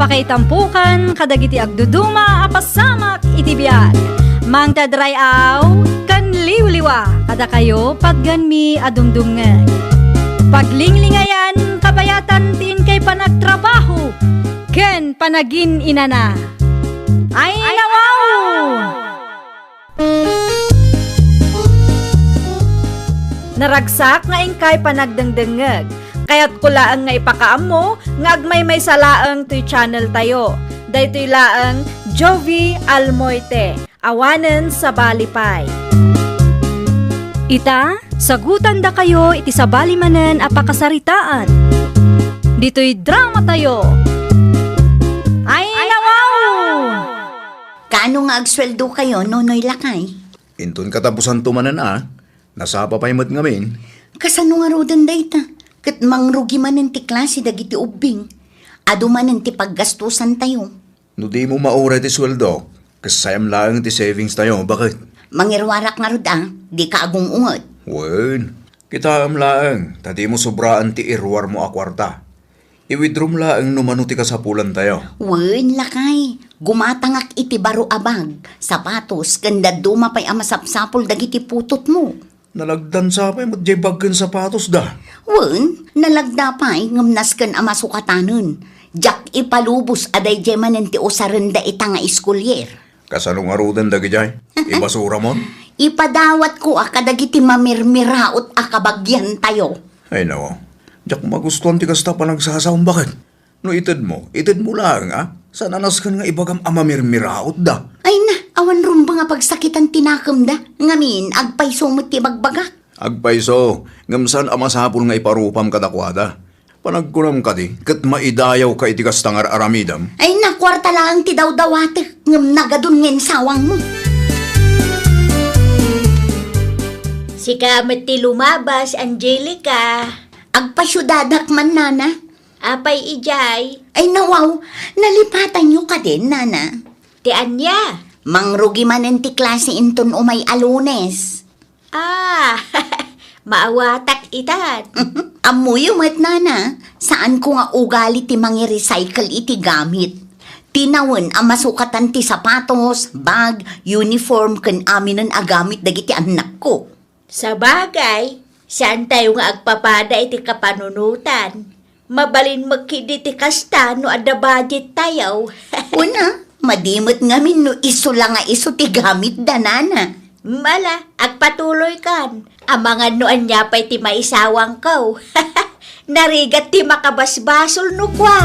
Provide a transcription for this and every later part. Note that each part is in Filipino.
Apakaitampukan kadagiti agduduma apasamak iti biag. Mangtadrayaw kan liwliwa kada kayo pagganmi adumdumngeg. Paglinglingayan kabayatan tin kay panagtrabaho ken panagin inana. Ay nawaw! Naragsak nga ingkay panagdengdengeg. Kaya't kulaang nga ipakaam mo, nga agmay salaang to'y channel tayo. Daytoy laang Jovi Almoite, awanen sa balipay. Ita, sagutan da kayo iti sa balimanen apakasaritaan. Dito'y drama tayo. Ay nawaw! Kaano nga agsweldo kayo, Nonoy Lakay? Inton katapusan tumanan nasapa pa'y mat ngamin. Kasano nga rodan dayta? Kat mangrugi man ti klase dagiti ubing. Ado man ti paggastusan tayo. No di mo maura ti sweldo, kasayam lang ti savings tayo, bakit? Mangirwarak nga roda, di ka agong ungot. Wen, kita am laang, tadi mo sobraan ti irwar mo akwarta. I-withdraw laang numano ti kasapulan tayo. Wen, Lakay, gumatangak iti baro abag, sapatos, kanda dumapay amasapsapol dagiti putot mo. Nalagdan sa pa'y mat baggan sapatos da. Wen, nalagda pa'y ngamnas kan amasukatanon. Jak ipalubos aday jemanen ti usarenda ita nga iskulyer. Kasano nga rudan da gijay? Ibasura mo? Ipadawat ko kadagiti mamirmiraot akabagyan tayo. Ay nawa, jak magustuhan ti kasta pa nagsasaong bakit? No itid mo lang Sa nanas kan nga ibagam amamirmiraot da. Ay na, awan rumba nga pagsakitan tinakam da. Ngamin, agpay sumot ti bagbagak. Agpaiso, ngamsan amasapul nga iparupam kadakwada. Panagkuram ka di, kat maidayaw ka iti kastangar aramidam. Ay na, kwarta lang ti dawdawate. Ngam nagadun ngin sawang mo. Si kamat ti lumabas, Angelica. Agpasyudadak man, nana. Apay ijay. Ay nawaw, nalipatan nyo ka din, nana. Ti Anya. Mangrugi manen ti klase inton umay alunes. Maawatak itat. Amuyo mat, nana. Saan ko nga ugali ti mangi-recycle iti gamit. Tinawen ang masukatan ti sapatos, bag, uniform kan aminan agamit dagiti anak ko. Sa bagay, saan tayo nga agpapada iti kapanunutan? Mabalin magkidi ti kasta no ada budget tayo. Una, madimot ngamin no iso lang nga iso ti gamit da, nana. Mala, agpatuloy kan. Amangan no anya pa'y ti maisawang kaw. Narigat ti makabasbasol no kwa.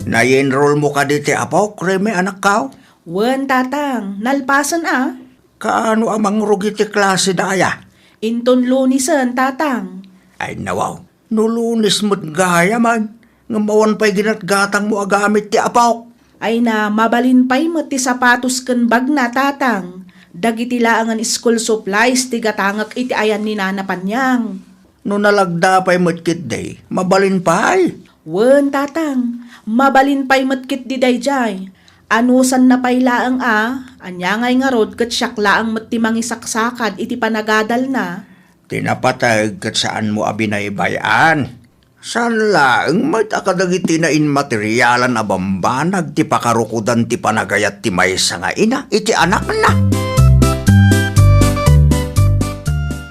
Na-enroll mo ka diti apaw, kreme anak kaw? Wen, tatang, nalpasan Kaano amang rugi ti klase daya? Inton lunisan, tatang. Ay nawaw, nulunis mo't gaya man. Ngamawan pa'y ginatgatang mo agamit ti apaw. Ay na, mabalin pa'y mo ti sapatos ken bag na, tatang. Dagiti laangan school supplies ti gatangak iti ayan ni Nana Panyang. No nalagda pa'y mo't day, mabalin pa'y. Wen, tatang, mabalin pa'y matkit di dayjay. Anusan na pa'y laang anya ngay nga rod kat siyak laang mati mangisaksakad iti panagadal na. Tinapatag kat saan mo abinaybayan. Saan laang may takadagiti na inmaterialan abambanag ti pakarukudan ti panagayat ti maysa nga ina, iti anak na.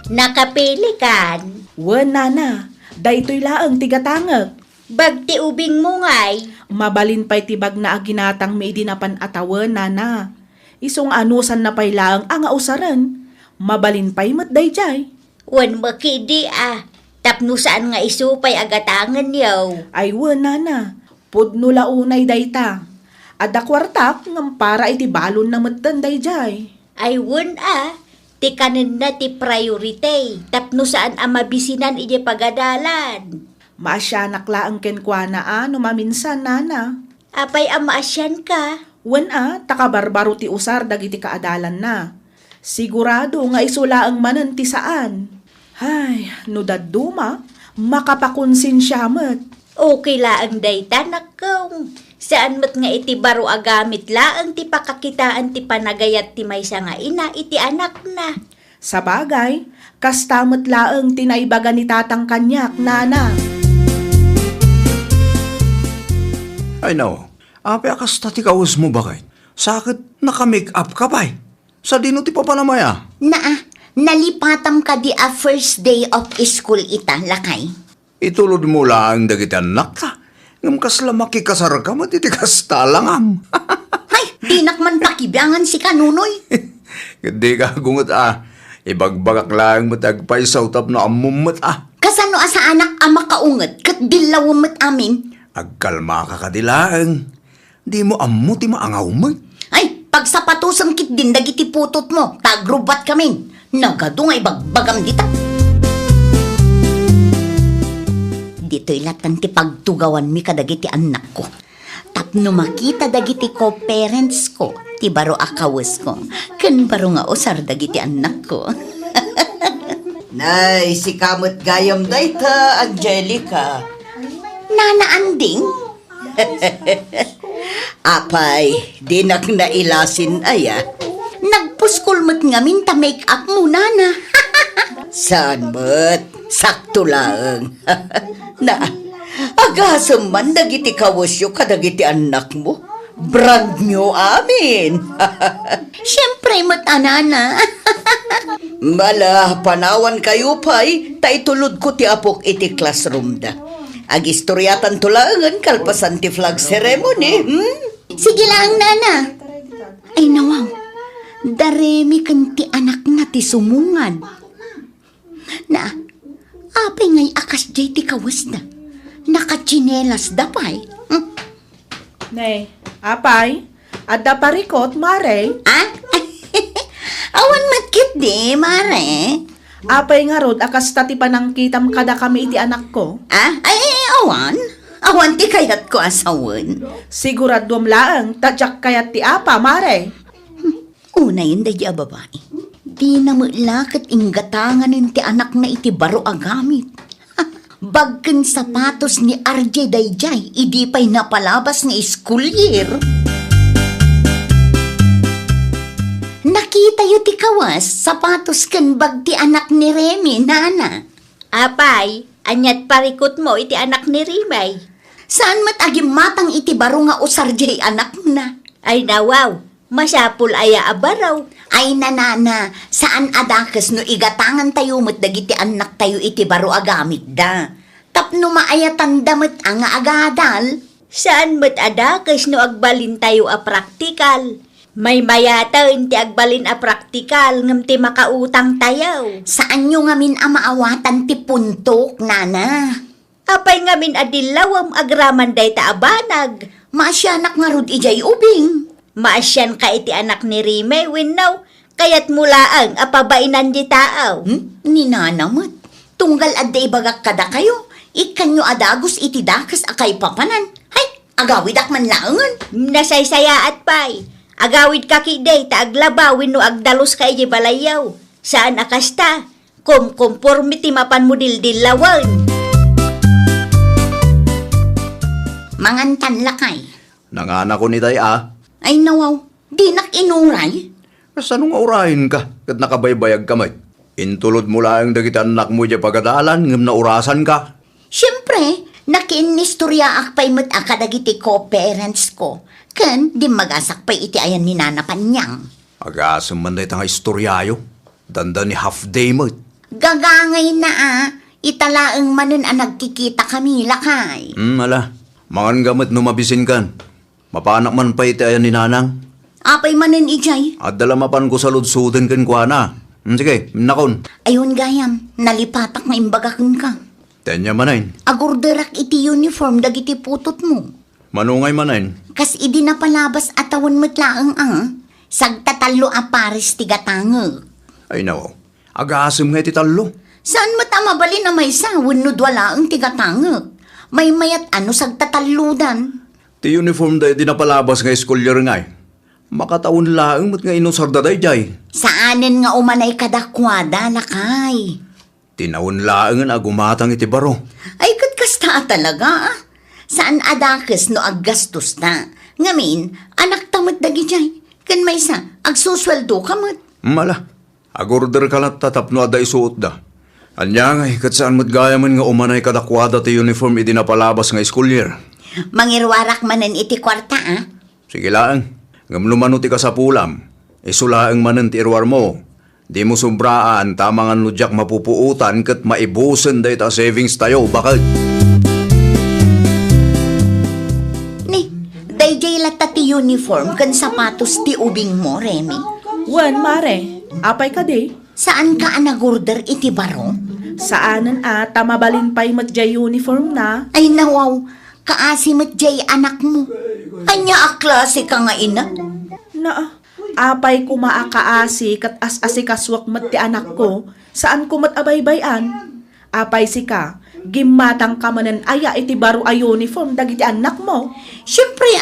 Nakapili kan. Wen, nana, daytoy laang ti gatangak. Bagti ubing mo ngay. Mabalin pa'y tibag na aginatang may dinapan atawan, nana. Isong anusan na pa'y laang ang ausaran. Mabalin pa'y matdayjay. Wan makidi Tapno saan nga isupay agatangan yaw. Ay wen, nana. Pudno launay dayta. Ada kwartak ngam para iti balon na matdan dayjay. Ay wan ti kanan na ti priority. Tapno saan mabisinan iti pagadalan. Maasyanak laang kenkwana no maminsan, nana. Apay maasyan ka. Wen takabarbaro ti usar dagiti kaadalan na. Sigurado nga isulaang manan ti saan. Ay, no daduma, makapakonsensyamat. Okay laang dayta nakaw. Saan mat nga iti baro agamit laang ti pakakitaan ti panagayat ti maysa nga ina iti anak na. Sa bagay, kastamot laang tinaibaga ni tatang kanyak, nana. Ay no, api akas tati kawas mo ba kay? Sakit naka-make up ka ba? Sa dino ti papanamaya? Nalipatam ka di a first day of school ita, lakay. Itulod mo lang dagiti anak ta. Ngam kasla makikasar ka matitikas talangam. Hay, di nakman pakibiangan si Kanunoy. Hindi ka gungot Ibagbagak lang matagpay sa utap na amumot Kasano sa anak ama kaunget, kat dilawamot amin. Agkalma ka kadilaang. Di mo ammo ti maangaw mo. Ay, pag sapatusang kit din dagiti putot mo, tagrubat kami. Nagadungay bagbagam dita. Dito'y latan ti pagtugawan mi kadagiti anak ko. Tapno makita dagiti ko parents ko, ti baro akawas ko. Kan baro nga usar dagiti anak ko. Nay, si kamot gayam dayta, Angelica. Nanaanding? Apay, di nak nailasin aya. Nagpuskulmat nga minta make up mo, nana. Saan mo't? Sakto lang. Na, agasam man dagiti kawasyo kadagiti anak mo. Brand new amin. Siyempre, matanana. Mala, panawan kayo pay, taitulod ko ti apok iti classroom da. Agistoryatan tulangan kalpasan ti flag ceremony, Sige lang, nana. Ay, nawaw. Daremi kan ti anak nga ti sumungan. Na, apay ngay akas jay ti kawas na. Nakachinelas da pay. Ne, apay, adda parikot, mare. Ah? Awan matkit di, mare. Apay nga rod, akas tati panangkitam kada kami iti anak ko. Ah? Ay, awan. Awan ti kayat ko asawan. Siguradom laang, tadyak kayat ti apa, mare. Una yun da babae. Di na mulakit inggatangan ti anak na iti baro agamit. Bagken sapatos ni RJ Dayjay, idi pa'y napalabas nga school year. Nakita yu ti kawas, sapatos ken bag ti anak ni Remy, nana. Apay, anyat parikot mo iti anak ni Rimay. Saan mat agim matang iti baro nga usar jay anak na? Ay nawaw, masapul aya abaraw. Ay nanana, saan adakas no igatangan tayo mat dagiti anak tayo iti baro agamit da. Tapno maayatan damat ang agadal. Saan mo't adakas no agbalin tayo a praktikal? May mayatan ti agbalin a praktikal ngam ti makautang tayo. Saan nyo ngamin amaawatan ti puntok, nana? Apay ngamin adilawam agraman day ta abanag. Maasyanak nga rod ijay ubing. Maasyan ka iti anak ni Rime, winnaw. Kayat mulaang apabainan di taaw. Ni nanamot. Tunggal adday bagak kada kayo. Ikanyo adagos iti dakas akay papanan. Hay, agawid man laangan. Nasaysayaat pay. Agawid ka kiday ta aglabawin no agdalos ka iti balayaw. Saan akasta? Kumkonformity mapan mo dildilawan. Mangantan lakay. Nangana ko ni Day Ay nawaw, di nak inuray. Saan nga urahin ka? Kat nakabaybayag kamay. Intulod mo lang dagiti anak mo dya pagadalan, ngam na urasan ka. Siyempre, nakinistorya akpay mat akadagiti ko parents ko. Ken, di magasak pa'y iti ayan ni Nana Panyang. Agasam man day tanga istoryayo. Danda ni half day mo. Gagangay na italaang manen ang nagkikita kami lakay. Ala. Mangan gamit no mabisin kan. Mapanak man pa iti ayan ni Nanang. Apay manen ijay. At dalamapan ko sa ludsuden kan kwa na. Sige, minakon. Ayun gayam, nalipatak nga imbagakon ka. Tenya manayin. Agurderak iti uniform dagiti putot mo. Manungay manayin. Kas idi na palabas atawan matlaang sagtatalo a pares ti gatangag. Ay nawaw. Agasim nga iti talo. Saan matamabali na may sawon no dwala ang ti gatangag? May mayat ano sagtataludan. Ti uniform day di napalabas nga school year nga. Makataon laang mat nga inusarda day jay. Saanen nga umanay kadakwada lakay? Tinawon laang nga agumatang iti baro. Ay katkasta talaga Saan adakes no aggastos na? Ngamin, anak tamad dagi jay. Kan may sa, agsusweldo kamot. Mala. Agorder ka lang tatapno ada isuot da. Anya nga kat saan mat gaya man nga umanay kadakwada ti uniform idi napalabas nga school year. Mangirwarak manan iti kwarta, ah. Sige lang, ngamlumano ti ka sa pulam. Isulaang manan ti irwar mo. Di mo sobraan, tamangan ludyak mapupuutan kat maibusen day ta savings tayo, bakit? Ni, dayjay lata ti uniform kan sapatos ti ubing mo, Remy. Wan, mare, apay ka di? Saan ka anagorder iti baro? Saanan tamabalin pa'y matjay uniform na? Ay nawaw, kaasimat jay anak mo. Anya a klase ka nga ina? Na, apay ko maakaasi kat as-asikaswak mat ti anak ko, saan ko mat abaybayan? Apay si ka, gimatang ka manan aya iti baro a uniform dagiti anak mo. Siyempre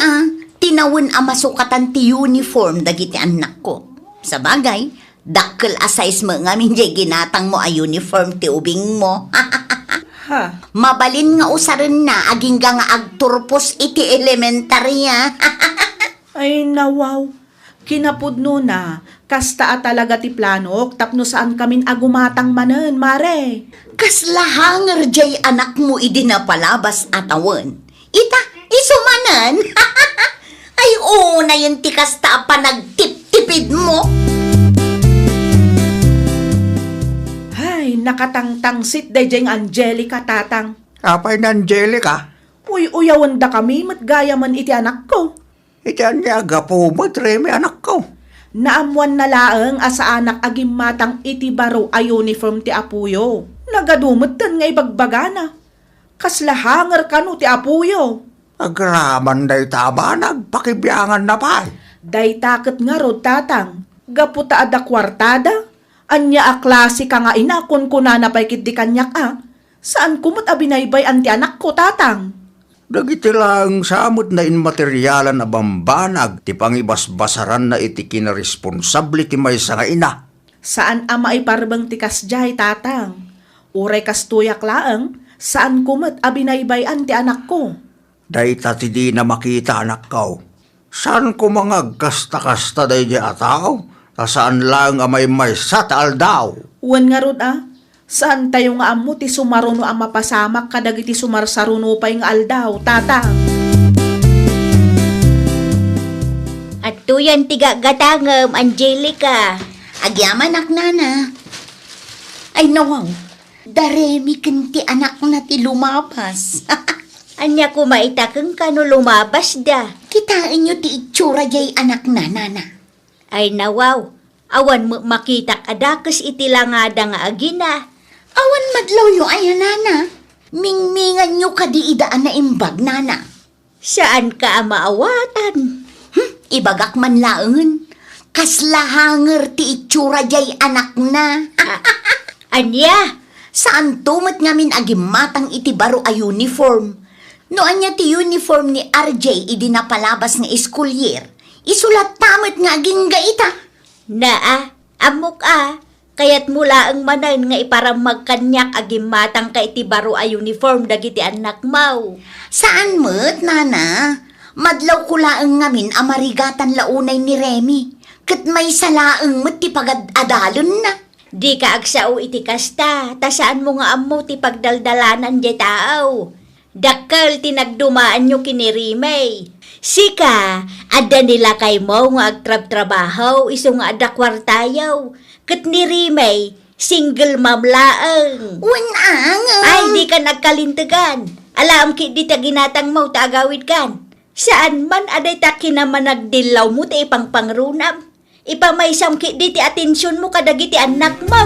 tinawon a masukatan ti uniform dagiti anak ko. Sa bagay, dakkel a size mo nga minjay ginatang mo a uniform ti ubing mo. Ha, Mabalin nga usaran na aging nga agturpos iti elementarya. ay nawaw. Kinapudno na, kasta talaga ti plano, tapno saan kamin agumatang manen, mare. Kaslahanger jay anak mo idinapalabas atawan. Ita, isumanan. Ay oo na yun ti kasta pa nagtip-tipid mo. Ay, nakatangtangsit dayjay ng Angelica tatang. Apay na Angelica. Uy, uyawan da kami, matgaya man iti anak ko. Itian niya agapo mo, Remy, anak ko. Naamuan na laeng asa anak agim matang iti baro a uniform ti apuyo. Nagadumot tan nga ibagbagana. Kaslahanger kanu ti apuyo. Agraman day taba, nagpakibiyangan na pa. Day takot nga rod tatang. Gaputa ada kwartada. Anya a klase ka nga ina kun kunana pa'y kiti kanyak Saan kumot abinaybay anti anak ko tatang? Dagiti lang samot na inmateryalan na bambanag, ti pangibasbasaran na iti kinaresponsable ti maysa nga ina. Saan ama iparbang ti kasjay tatang? Uray kastuyak laeng, saan kumot abinaybayan ti anak ko? Dayta ti di na makita anak ko. Saan ko mga kasta-kasta day di ataw? Saan lang amay maysa taal daw? Uwan nga rod saan tayo nga amo ti sumaruno ang mapasamak kadagiti sumarsaruno pa yung aldaw, tatang? At tuyan tiga gatangem, Angelica. Agyaman ak nana. Ay nawaw, daremi kanti anak na ti lumabas. Anya ko maitakeng kano lumabas da. Kitain nyo ti itsura jay anak na nana. Ay nawaw, awan mo makitak adakas itilangada nga agina. Awan madlaw yo ay nana. Mingmingan nyo kadi idaan na imbag nana. Saan ka maawatan? Ibagak man laengen. Kaslahanger ti itsura jay anak na. Anya? Saan tumat ngamin agimatang iti baro a uniform. No anya ti uniform ni RJ idinapalabas nga school year. Isulat tamat nga aging gaita. Naa, amok kayat mula ang manan nga iparam magkanyak agimatang ka iti baro a uniform dagiti anak mau. Saan mo't, nana? Madlaw ko laeng ngamin amarigatan launay ni Remy. Kat may salaeng mo't ti pagad-adalon na. Di ka agsao iti kasta, tasaan mo nga amo ti pagdaldalanan di tao. Dakkel tinagdumaan nyo kinirimay. Sika, ada nila kay mo nga agtrab-trabaho, iso nga ada kwartayaw. Kat nirimay, single mom laeng. Wanang. Ay, di ka nagkalintagan. Alam ki di ta ginatang mo ta agawid kan. Saan man aday ta kinaman nagdilaw mo ta ipang pangrunam. Ipamaysam ki di ti atensyon mo kadagiti anak mo.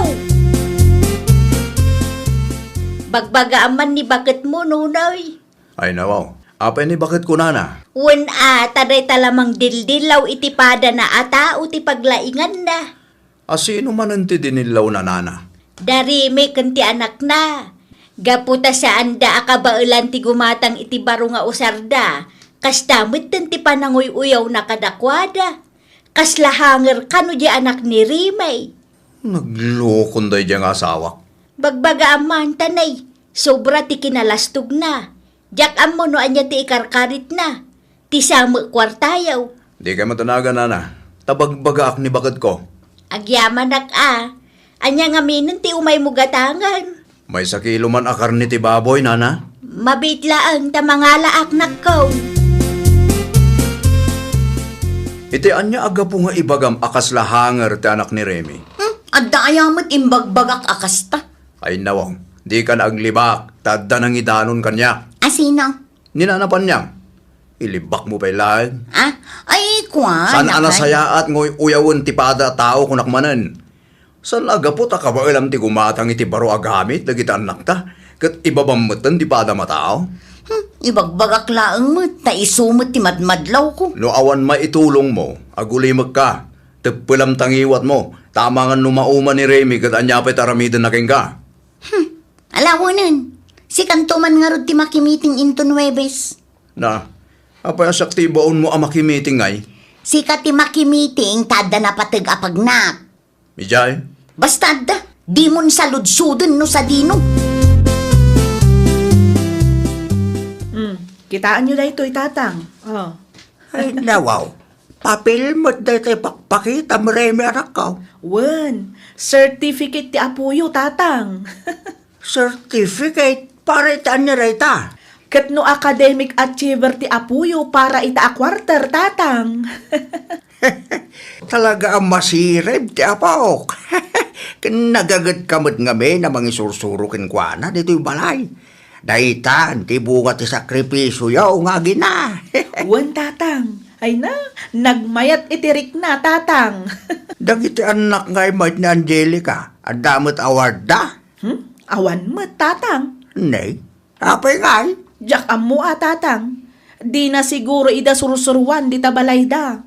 Bagbaga aman ni bakit mo nunoy. Ay nawaw, apay ni bakit ko nana? Wen taday talamang dildilaw iti pada na ata o ti paglaingan na. Asino man ang ti dinilaw na nana? Dari may kanti anak na. Gaputa saan da akabailan ti gumatang iti baro nga usarda. Kastamit ti pananguy-uyaw na kadakwada. Kaslahanger kano di anak ni Rimay. Naglukon day diyang asawa. Bagbaga aman tanay. Sobra ti kinalastog na. Jak amo no anya ti ikarkarit na. Ti samu kwartayaw. Di ka matanaga nana. Tabagbaga ak ni bakit ko. Agyaman Anya nga minun ti umay mo gatangan. May sakilo man akar ni ti baboy nana. Mabitlaang tamangalaak nakko. Iti anya aga po nga ibagam akas lahanger ti anak ni Remy. Adda ayamat imbagbagak akasta. Ay nawang, di ka na aglibak, tadda nang idanon kanya. Asino? Ninanapan niya. Ilibak mo pa ilan. Ay, kwa. San lakay. anasayaat ngo'y uyawon ti pada tao kunakmanan. San agapot akaba ilam ti gumatang iti baro agamit dagiti anak ta. Kat ibabamatan ti pada matao. Ibagbagak laang mo, ta isumot ti madmadlaw ko. No awan maitulong mo, agulimag ka. Tagpilam tangiwat mo. Tama nga numauman ni Remy kat anyapit aramidan na king ka. Alawanan, si kantuman nga rod ti makimiting into Nueves. Na, apay asaktibaon mo ang makimiting ay. Si ka ti makimiting, tada na patag apagnak. Mijay, Basta da, di mon saludsuden no sa dino. Kitaan nyo dahito tatang. Oh. Ay, nawaw. Papel mo dahil pakpakita mo Remy anak ko. Wen, certificate ti apuyo tatang. Certificate para itaan niya rita. Ket no academic achiever ti apuyo para ita a quarter tatang. Talaga ang masirib ti apok. Nagagat kamot nga may na mangisursurukin kwa na dito'y balay. Daitan, ti bunga ti sakripisyo yaw nga gina. Wen tatang. Ay na, nagmayat itirik na tatang. Dagiti anak nga imad ni Angelica, ang damot award da. Awan mo tatang. Nay, apay ngay. Jak amo tatang. Di na siguro ida sursuruan di tabalay da.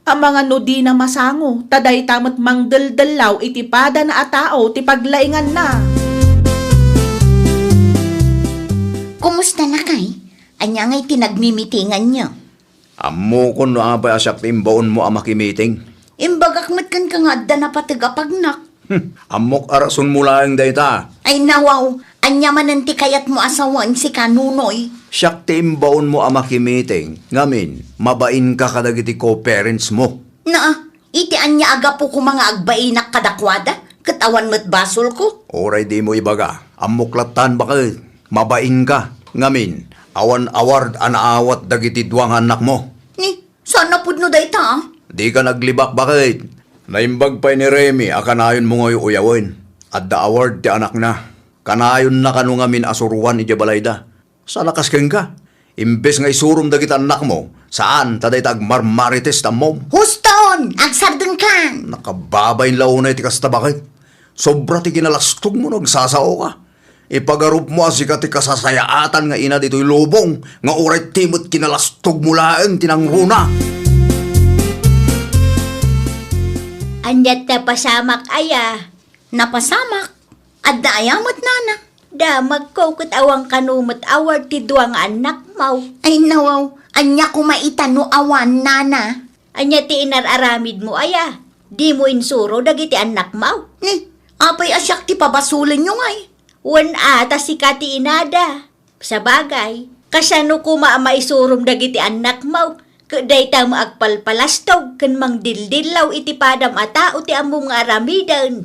Ang mga no di na masango, taday tamat mangdaldalaw iti pada na atao ti paglaingan na. Kumusta na kay? Anya nga'y tinagmimitingan niya. amo ko no apay asaktimbaon mo ang makimiting. Imbagak mat kan ka nga adda na patag apagnak. Amok arason mo lang dayta. Ay nawaw, anya manan ti kayat mo asawan si kanunoy. Siyak timbaon mo ang makimiting. Ngamin, mabain ka kadagiti co-parents mo. Na, iti anya aga po ko mga agbainak kadakwada. Katawan mo't basol ko. Oray di mo ibaga. Amuklatan bakit? Mabain ka. Ngamin, awan award anaawat dagiti duwang anak mo. Ni, sana pud no dayta. Di ka naglibak bakit? Naimbag pa ni Remy, akanayon mo ngayon uyawin. At the award ti anak na. Kanayon na kanu ngamin asuruan iti balayda. Sa lakas keng ka. Imbes nga isurum dagiti anak mo, saan taday tag marmarites tamom? Huston, agsardeng kan. Nakababay launay ti kasta bakit? Sobra ti kinalastog mo nagsasao ka. Ipagarup mo asika ti kasasayaatan nga ina dito'y lubong, nga uray timot kinalastog mo laeng tinangruna. Anyat na pasamak aya. Napasamak. Adda ayamat nana. Damag ko kat awang kanumot award ti duwang anak mo. Ay nawaw, anya ko maitano awan nana. Anya ti inararamid mo aya. Di mo insuro dagiti anak mo. Ni, apay asyak ti pabasulin nyo ngay. Wan ata si kati inada. Sa bagay, kasano ko maisurum dagiti anak mo. Kaday ta mo agpalpalastog kan mang dildilaw iti padam ata o ti among nga aramidan.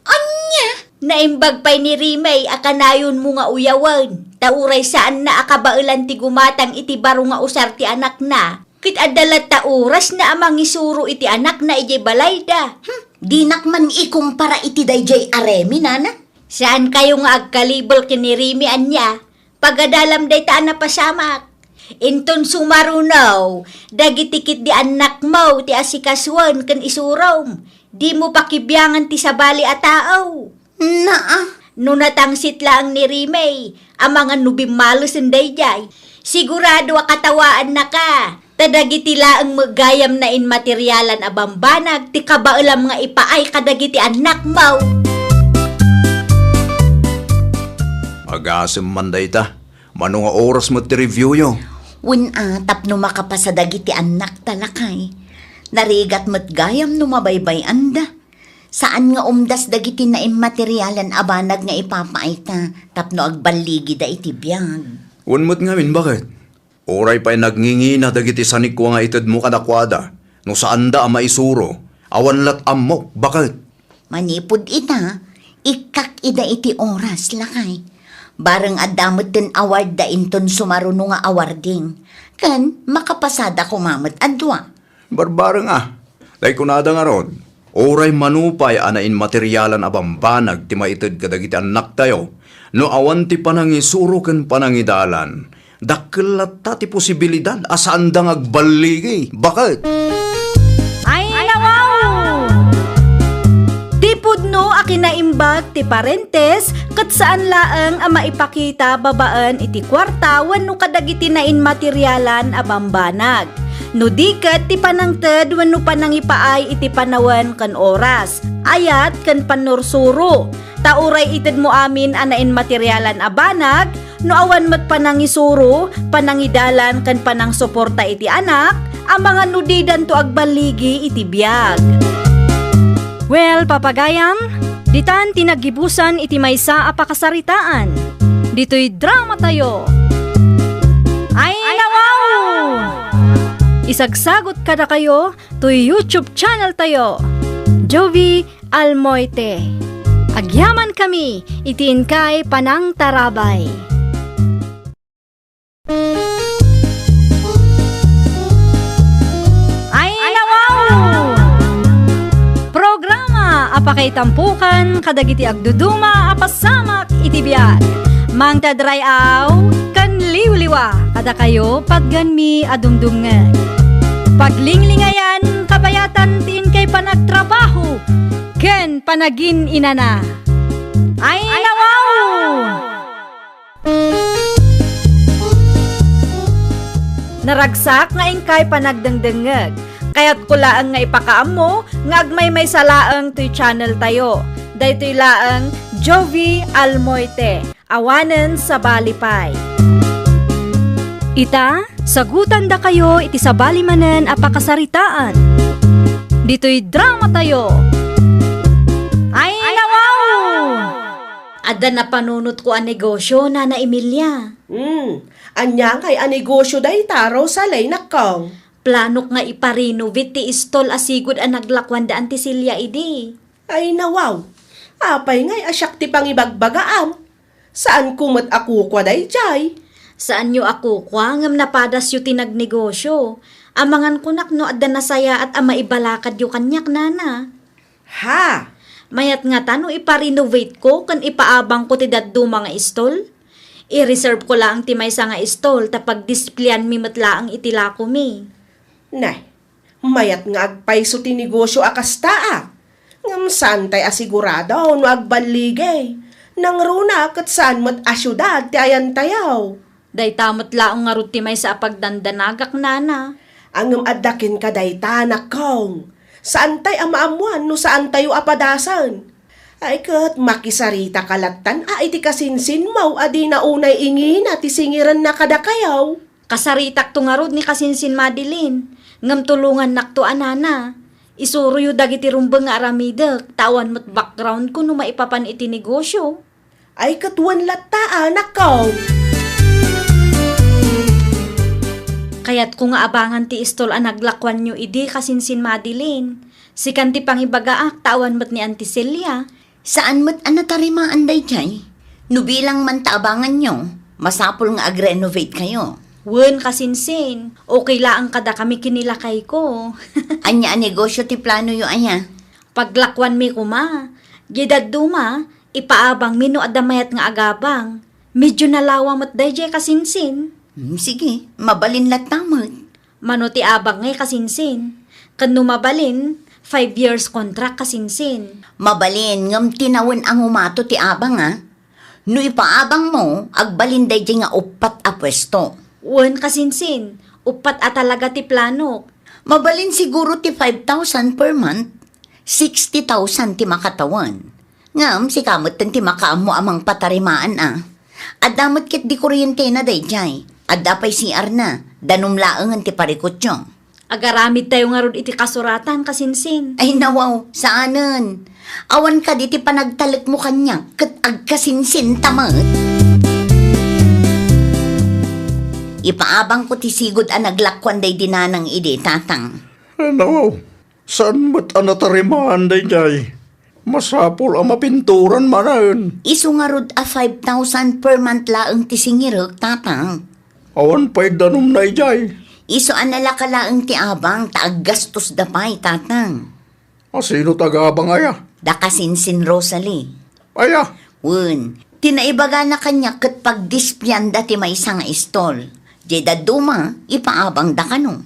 Anya? Naimbag pa'y ni Rimay, akanayon mo nga uyawan. Tauray saan na akabailan ti gumatang iti baro nga usar ti anak na. Kit adalat ta oras na amang isuro iti anak na iti balayda. Dinak man ikumpara iti dayjay aremi nana. Saan kayo nga agkalibol kini Rimi anya? Pagadalam day taan na pasamak. Inton sumarunaw, dagitikit di anak mo ti asikaswan kan isurom. Di mo pakibyangan ti sabali a tao. Naa. No natangsit lang ni Rimay, ang mga nubimalos ang dayjay. Sigurado katawaan na ka. Tadagiti laang magayam na inmateryalan a bambanag, ti kabailam nga ipaay kadagiti anak mo. Agasem man dayta. Mano nga oras mo ti review yo. Tapno makapasadag iti anak talakay. Narigat mo't gayam no mabaybay anda. Saan nga umdas dagiti na immateryalan abanag nga ipapaay ta tapno agbaligi da iti biyag. Unmot ngamin bakit? Oray pa'y nagngingi na dagiti sanik ko nga itad mo kadakwada. No saan da ang maisuro. Awan lat amok, bakit? Manipod ita, ikak ida iti oras lakay. Bareng adamot din award da inton sumaruno nga awarding. Kan, makapasada ko mamot adwa. Barbara nga. Dahil kunada nga ron, oray manupay anain materyalan abambanag ti maitid kadagiti anak tayo, no awan ti panangisuro ken panangidalan, dakkelat ta ti posibilidad asaan da ngagbaligi. Bakit? Ay, nawaw! Tipod no akinaimbag ti parentes kat saan laeng ang maipakita babaan iti kwarta wenno kadagiti nain materyalan a bambanag. No diket ti panangted wenno panangipaay iti panawen ken oras. Ayat ken panursuro. Tauray ited mo amin anain materyalan a banag no awan met panangisuro, panangidalan ken panangsuporta iti anak, ang mga nudidan to agbaligi iti biag. Well, papagayam, ditan tinagibusan iti maysa a pakasaritaan. Dito'y drama tayo. Ay, nawaw! Isagsagot kada kayo to YouTube channel tayo. Jovi Almoite. Agyaman kami, itiin kay Panang Tarabay. Ay, nawaw! Programa apakay tampukan kadagiti agduduma apasamak iti biag. Mang tadrayaw kan liwliwa kada kayo pagganmi adumdumngan. Paglinglingayan kabayatan tiin kay panagtrabaho ken panagin inana. Ay, nawaw! Naragsak nga ingkay panagdengdengeg. Kaya't kulaan nga ipakaammo nga agmay may salaang to'y channel tayo. Daytoy laang Jovi Almoite. Awanen sa Balipay. Ita, sagutan da kayo iti sa balimanen a pakasaritaan. Dito'y drama tayo. Ay, nawaw! Ada na panunot ko ang negosyo, Nana Emilia. Anyang kay anegosyo day taro sa lay nakaw. Planok nga iparenovate ti istol asigod ang naglakwan daan ti Silya idi. Ay nawaw, apay ngay asyak ti pangibagbagaam. Saan kumot ako kwa day jay? Saan nyo ako kwa ngam napadas yu tinagnegosyo? Amangan kunak no adda nasaya at ama ibalakad yu kanyak, Nana. Ha? Mayat nga tano iparenovate ko kan ipaabang ko ti daddo mga istol. I-reserve ko lang ti maysa nga istol tapag displayan mi matlaang itila ko mi. Nay, mayat nga agpayso ti negosyo akasta Ngam santay asigurado no agbaligay. Nang runa kat saan mo't asyudad ti ayan tayaw. Day tamot laong nga ruti may sa pagdandanagak, Nana. Angam adakin ka day tanak kong. Saan tay amaamuan no saan tayo apadasan? Ay kat makisarita kalatan iti kasinsin mau adi na unay ingin at isingiran na kada kayaw. Kasaritak to nga rod ni Kasinsin Madeline. Ngam tulungan nakto anana. Isuro yu dagiti rumbeng nga aramidek. Tawan mo't background ko no maipapan iti negosyo. Ay katuan lata anak ko. Kaya't kung nga abangan ti istol ang naglakwan nyo idi Kasinsin Madeline. Sikan ti pangibagaak tawan mo't ni Auntie Celia. Saan mo't anatarimaan day jay? Nubilang man taabangan nyo, masapol nga ag-renovate kayo. Wen Kasinsin, okay laang kada kami kinilakay ko. Anya ang negosyo ti plano yo aya? Paglakwan mi kuma, gidad duma, ipaabang mino adamayat nga agabang. Medyo nalawa mo't dayjay Kasinsin. Sige, mabalin latamot. Mano ti abang ngay Kasinsin. Kano mabalin, 5 years contract Kasinsin. Mabalin, ngam tinawin ang umato ti abang No ipaabang mo, agbalin day nga upat a pwesto. Wen Kasinsin, upat at talaga ti plano. Mabalin siguro ti 5,000 per month. 60,000 ti makatawan. Ngam, si kamot ti makaamo amang patarimaan Adamot kit di kuryente na day jay. Adapay CR na. Danumlaangan ti parikot yung. Agaramid tayo nga rod iti kasuratan Kasinsin. Ay nawaw, saanan? Awan ka di ti panagtalik mo kanya, kat agkasinsin tamat. Ipaabang ko ti sigod ang naglakwan day dinanang ide, tatang. Ano? Saan mo't anatarimaan day jay? Masapol ang mapinturan manan. Isu nga rod a 5,000 per month laang ti singirek, tatang. Awan pa'y danom na ijay. Isu anala ka laang ti abang, taag gastos da pa'y, tatang. Sino tagabang aya? Dakasinsin Rosalie. Aya, Wen, tinaibaga na kanya kat pagdispyan ti may isang istol. Jeda duma, ipaabang da kano.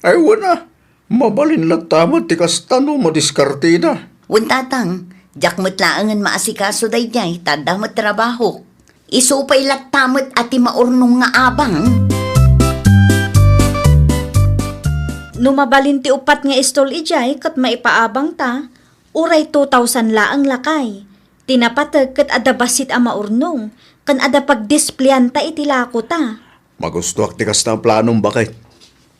ay wana. Mabalin lang tamad ti kastano madiskarte na. Wen tatang, jak matlaangan maasikaso day jay, tadamat trabaho. Isupay latamot at maurnong nga abang. Numabalin ti upat nga istol ijay kat maipaabang ta, uray 2,000 laang lakay. Tinapatag kat adabasit ang maurnong, kan ada pagdisplayan ta itilako ta. Magustuak ti kasta ang planong bakit.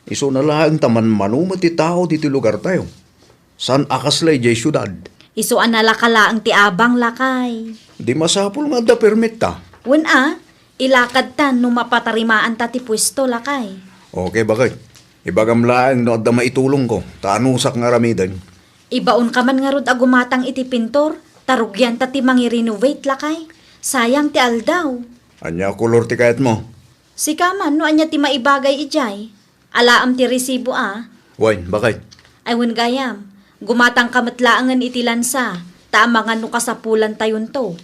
Iso na lang taman manumat ti tao diti lugar tayo. San akaslay jay syudad. Iso analakala ang ti abang lakay. Di masapul nga da permit ta. Wen ilakad ta no mapatarimaan ta ti pwesto lakay. Okay, bakit? Ibagam lang no adda maitulong ko. Taanusak nga ramidan. Ibaon ka man nga rod agumatang iti pintor, tarugyan ta ti mangi-renovate lakay. Sayang ti aldaw. Anya kulor ti kayat mo? Si kaman no anya ti maibagay ijay. Alaam ti resibo Wine, bakit? Ay wen gayam. Gumatang kamatlaangan iti lansa. Taamangan no kasapulan tayon to.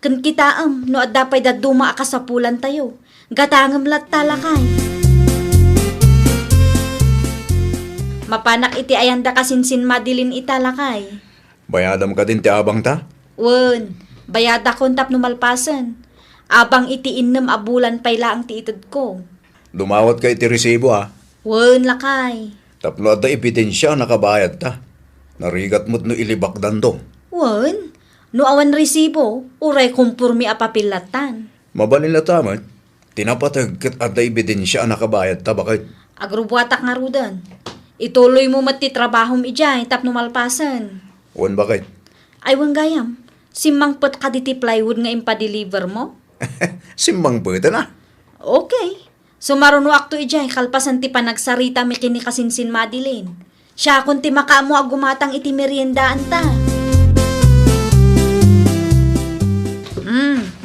Ken kitaam no adda pay daduma a kasapulan tayo. Gatangam lat talakay. Mapanak iti ayanda kasinsin madilin italakay. Bayadam ka din ti abang ta? Wen, bayada kontap no malpasan. Abang iti innem abulan pay laang ti ited ko. Dumawat ka iti resibo Wen lakay. Tapno adda ebidensya nakabayad ta. Narigat mo't no ilibakdan to. Wen, no awan resibo, uray kumpurmi apapilatan. Mabalin na tamat. Tinapatag kat adda ebidensya nakabayad ta bakit? Agrubuatak nga rudan. Ituloy mo mati trabahom ijay tapno malpasan. Wan bakit? Ay wan gayam, simangpot ka diti plywood nga impa-deliver mo? Simbang pwede na. Okay. Sumaruno akto ijay kalpasan ti panagsarita mi kini kasinsin Madeline. Siya kun ti makaamo agumatang iti meriendaan ta.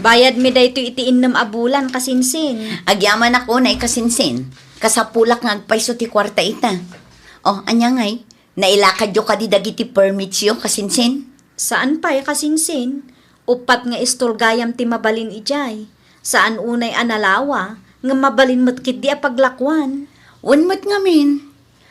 Bayad mi dayto iti innem abulan kasinsin. Agyaman ako na ikasinsin. Kasapulak nga agpaiso ti kwarta ita. Oh, anya ngay, nailakad yo ka di dagiti permits yo kasinsin. Saan pa'y kasinsin? Upat nga istol gayam ti mabalin ijay. Saan unay analawa nga mabalin matkid di apaglakwan. Unmat nga min.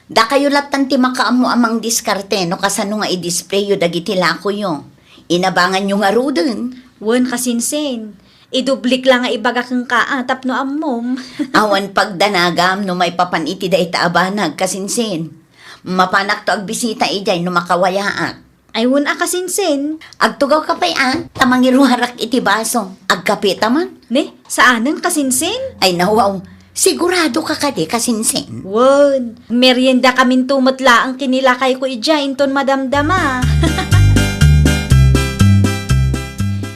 Da kayo latan ti makaamo amang diskarte no kasano nga i-display yo dagiti lako yo. Inabangan yo nga ruden. Wen kasinsin. Idublik lang nga ibaga kang kaatap no ammom. Awan pagdanagam no may papaniti da itaabanag kasinsin. Mapanak to agbisita ijay no makawayaak. Ay wen kasinsin. Agtugaw ka pa'y tamangiruharak iti baso. Agkape taman. Ne, saanan kasinsin? Ay nawaw, sigurado ka kadi kasinsin. Wen, merienda kamin tumatla ang kinilakay ko ijay inton madamdama.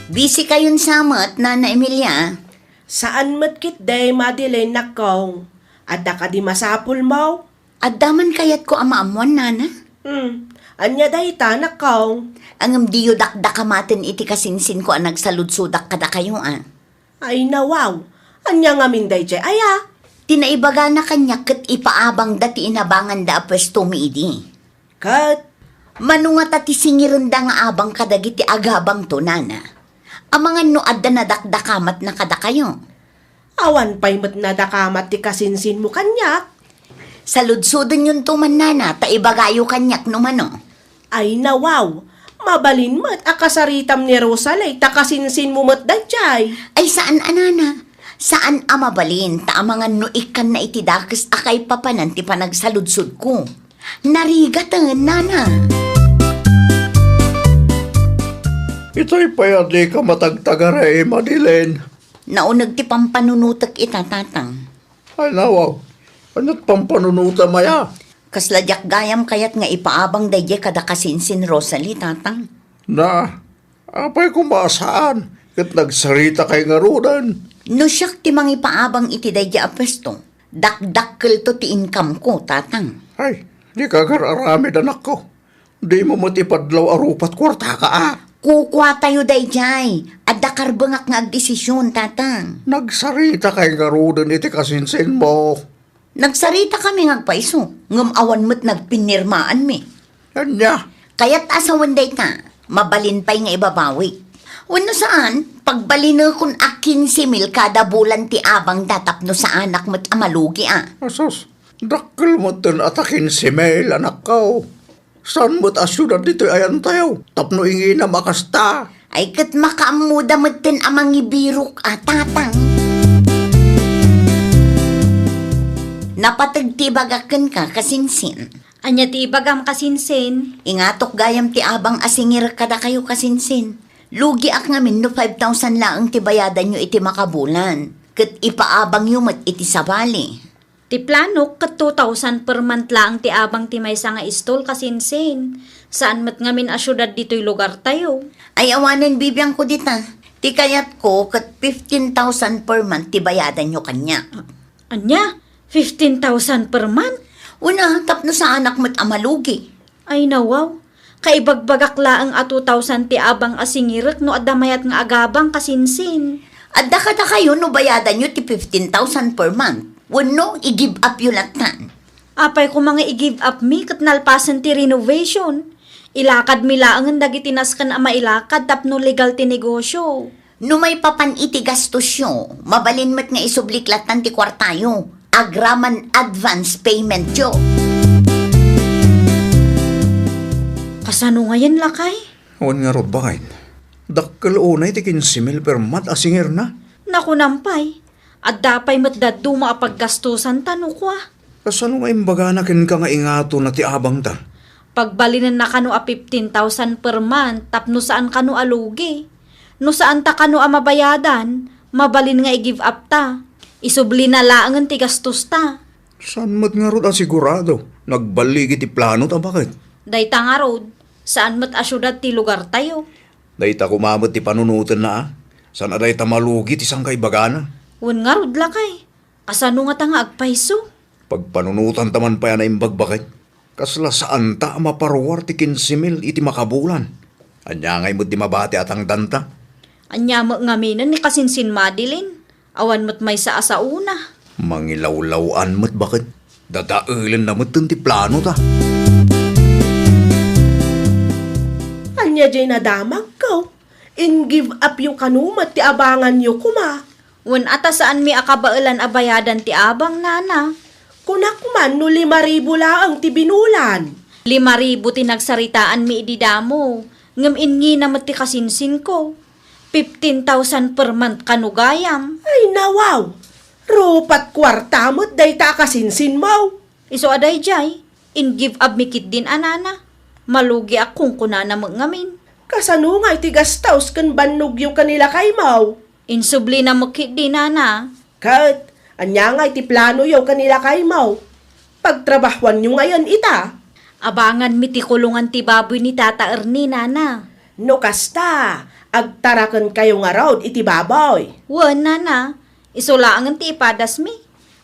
Busy kayon samat, Nana Emilia. Saan matkit day Madeline nakaw? Adda ka di masapul mo? At daman kayat ko amaamuan, Nana. Anya day ta nakaw? Angam diyo dakdakamaten iti kasinsin ko ang nagsaludsudak kada kayo Ay nawaw, anya nga min day jay aya. Tinaibaga na kanya kat ipaabang dati inabangan da pwesto mi idi. Kat, Manungat ati singiranda nga abang kadagiti agabang to, Nana. Amangan no adda na dakdakamat na kada kayo. awan pa'y mat nadakamat ti kasinsin mo kanyak. Saludsudan yun tuman, Nana, taibagayo kanyak numano. Ay nawaw, mabalin mat akasaritam ni Rosalay takasinsin mo mat dayjay. Ay saan, Anana? Saan amabalin ta amangan no ikan na itidakas akay papanan ti panagsaludsud ko. Narigatan, Nana. Ito'y payadi ka matagtagare, Madeline. Naunag ti pampanunutak itatatang. Ay nawaw, ano't pampanunuta maya? Kasladyak gayam kayat nga ipaabang dayje kada kasinsin Rosalie, tatang. Na, apay kumasaan, kat nagsarita kay ngarudan. No siyak ti mangipaabang iti dayje apesto. Dakdakkel to ti income ko, tatang. Ay, di ka kararamid anak ko. Di mo matipadlaw arupat kwarta ka Kukwa tayo dayjay. Adda karbangak nga agdesisyon, tatang. Nagsarita kay garudan iti kasinsin mo. Nagsarita kami ngagpaiso. Ngamawan mo't nagpinirmaan mi. Kanya, Kaya't asawan day ta, mabalin pa'y nga ibabawi. Wano saan, pagbalin kun akin simil kada bulan ti abang datapno sa anak mo't amalugi asos, dakkel mo tin atakin si Mel, anak ko. Saan mo't asyudan dito ayan tayo? Tapno ingi na makasta. Ay kat makaamuda mo't tin amang ibirok tatang. Napatagtibagakan ka kasinsin. Anya ti ibagam kasinsin. Ingatok gayam ti abang asingir kada kayo kasinsin. Lugi ak ngamin no 5,000 laang ti bayadan nyo iti makabulan. Kat ipaabang yung mat iti sabali. Ti plano kat 2,000 per month lang ti abang ti maysa nga istol kasinsin. Saan mat ngamin asyudad dito'y lugar tayo? Ay awanan bibiyang ko dita. Ti kayat ko kat 15,000 per month ti bayadan nyo kanya. Anya? 15,000 per month? Una, tapno sa anak mo't amalugi. Ay nawaw. Kaibagbagak laang a 2,000 ti abang asingirek no adamayat nga agabang kasinsin. Adda kada kayo no bayadan nyo ti 15,000 per month. Wano, i-give up yung latan. Apay ko mga i-give up mi kat nalpasan ti renovation. Ilakad mi laangan dagiti naskan a mailakad tapno legal ti negosyo. No may papan iti gastos nyo, mabalin mo't nga isubliklatan ti kwartayo. Agraman advance payment yo. Kasano ngayon lakay? Huwag nga rod bakit? Dakkel unay ti 15,000 per month asingir na. Naku nampay. At dapay matdaddo maapaggastusan tano ko ah. Kasano nga imbaga na kin ka nga ingato na ti abang ta? Pagbalinan na kano a 15,000 per month tapno saan kano alugi. No saan ta kano a mabayadan, mabalin nga i-give up ta. Isubli na laangan ti gastos ta. Saan mat nga rod asigurado? Nagbaligi ti plano ta bakit? Dayta nga road, saan mat asyudad ti lugar tayo. Dahita kumamot ti panunutan na Saan aday ta malugi ti sangkay bagana? Wan nga road lakay. Kasano nga ta nga agpaiso? Pag panunutan taman pa yan na imbag bakit? Kasla saan ta maparuwar ti 15,000 iti makabulan? Anya ngay mo di mabati atang danta? Anya mo ngaminan ni kasinsin Madeline. Awan mo't may sa asauna. Mangilawlawan mo't bakit? Dadailan na mo't ti plano ta. Anya jay nadamag ko. In give up yung kanumat ti abangan nyo kuma. Wan ata saan mi akabailan abayadan ti abang nana. Kunak man no 5,000 laang ti binulan. 5,000 ti nagsaritaan mi ididamo. Ngam ingi na ti kasinsin ko. 15,000 per month kanugayam. Ay nawaw. Rupat kwarta mo't day ta kasinsin mo. Iso aday jay. In give up mi kit din anana. Malugi akong kunana mo ngamin. Kasano nga iti gastaws kan bannog yung kanila kay mo. Insubli na mo kit din nana. Kat, anya nga iti plano yung kanila kay mo. Pagtrabahuan nyo ngayon ita. Abangan mi ti kulungan ti baboy ni Tata Ernie nana. No kasta, agtarakan kayo nga raw iti baboy. Wan nana. Isulaangan ti ipadas mi.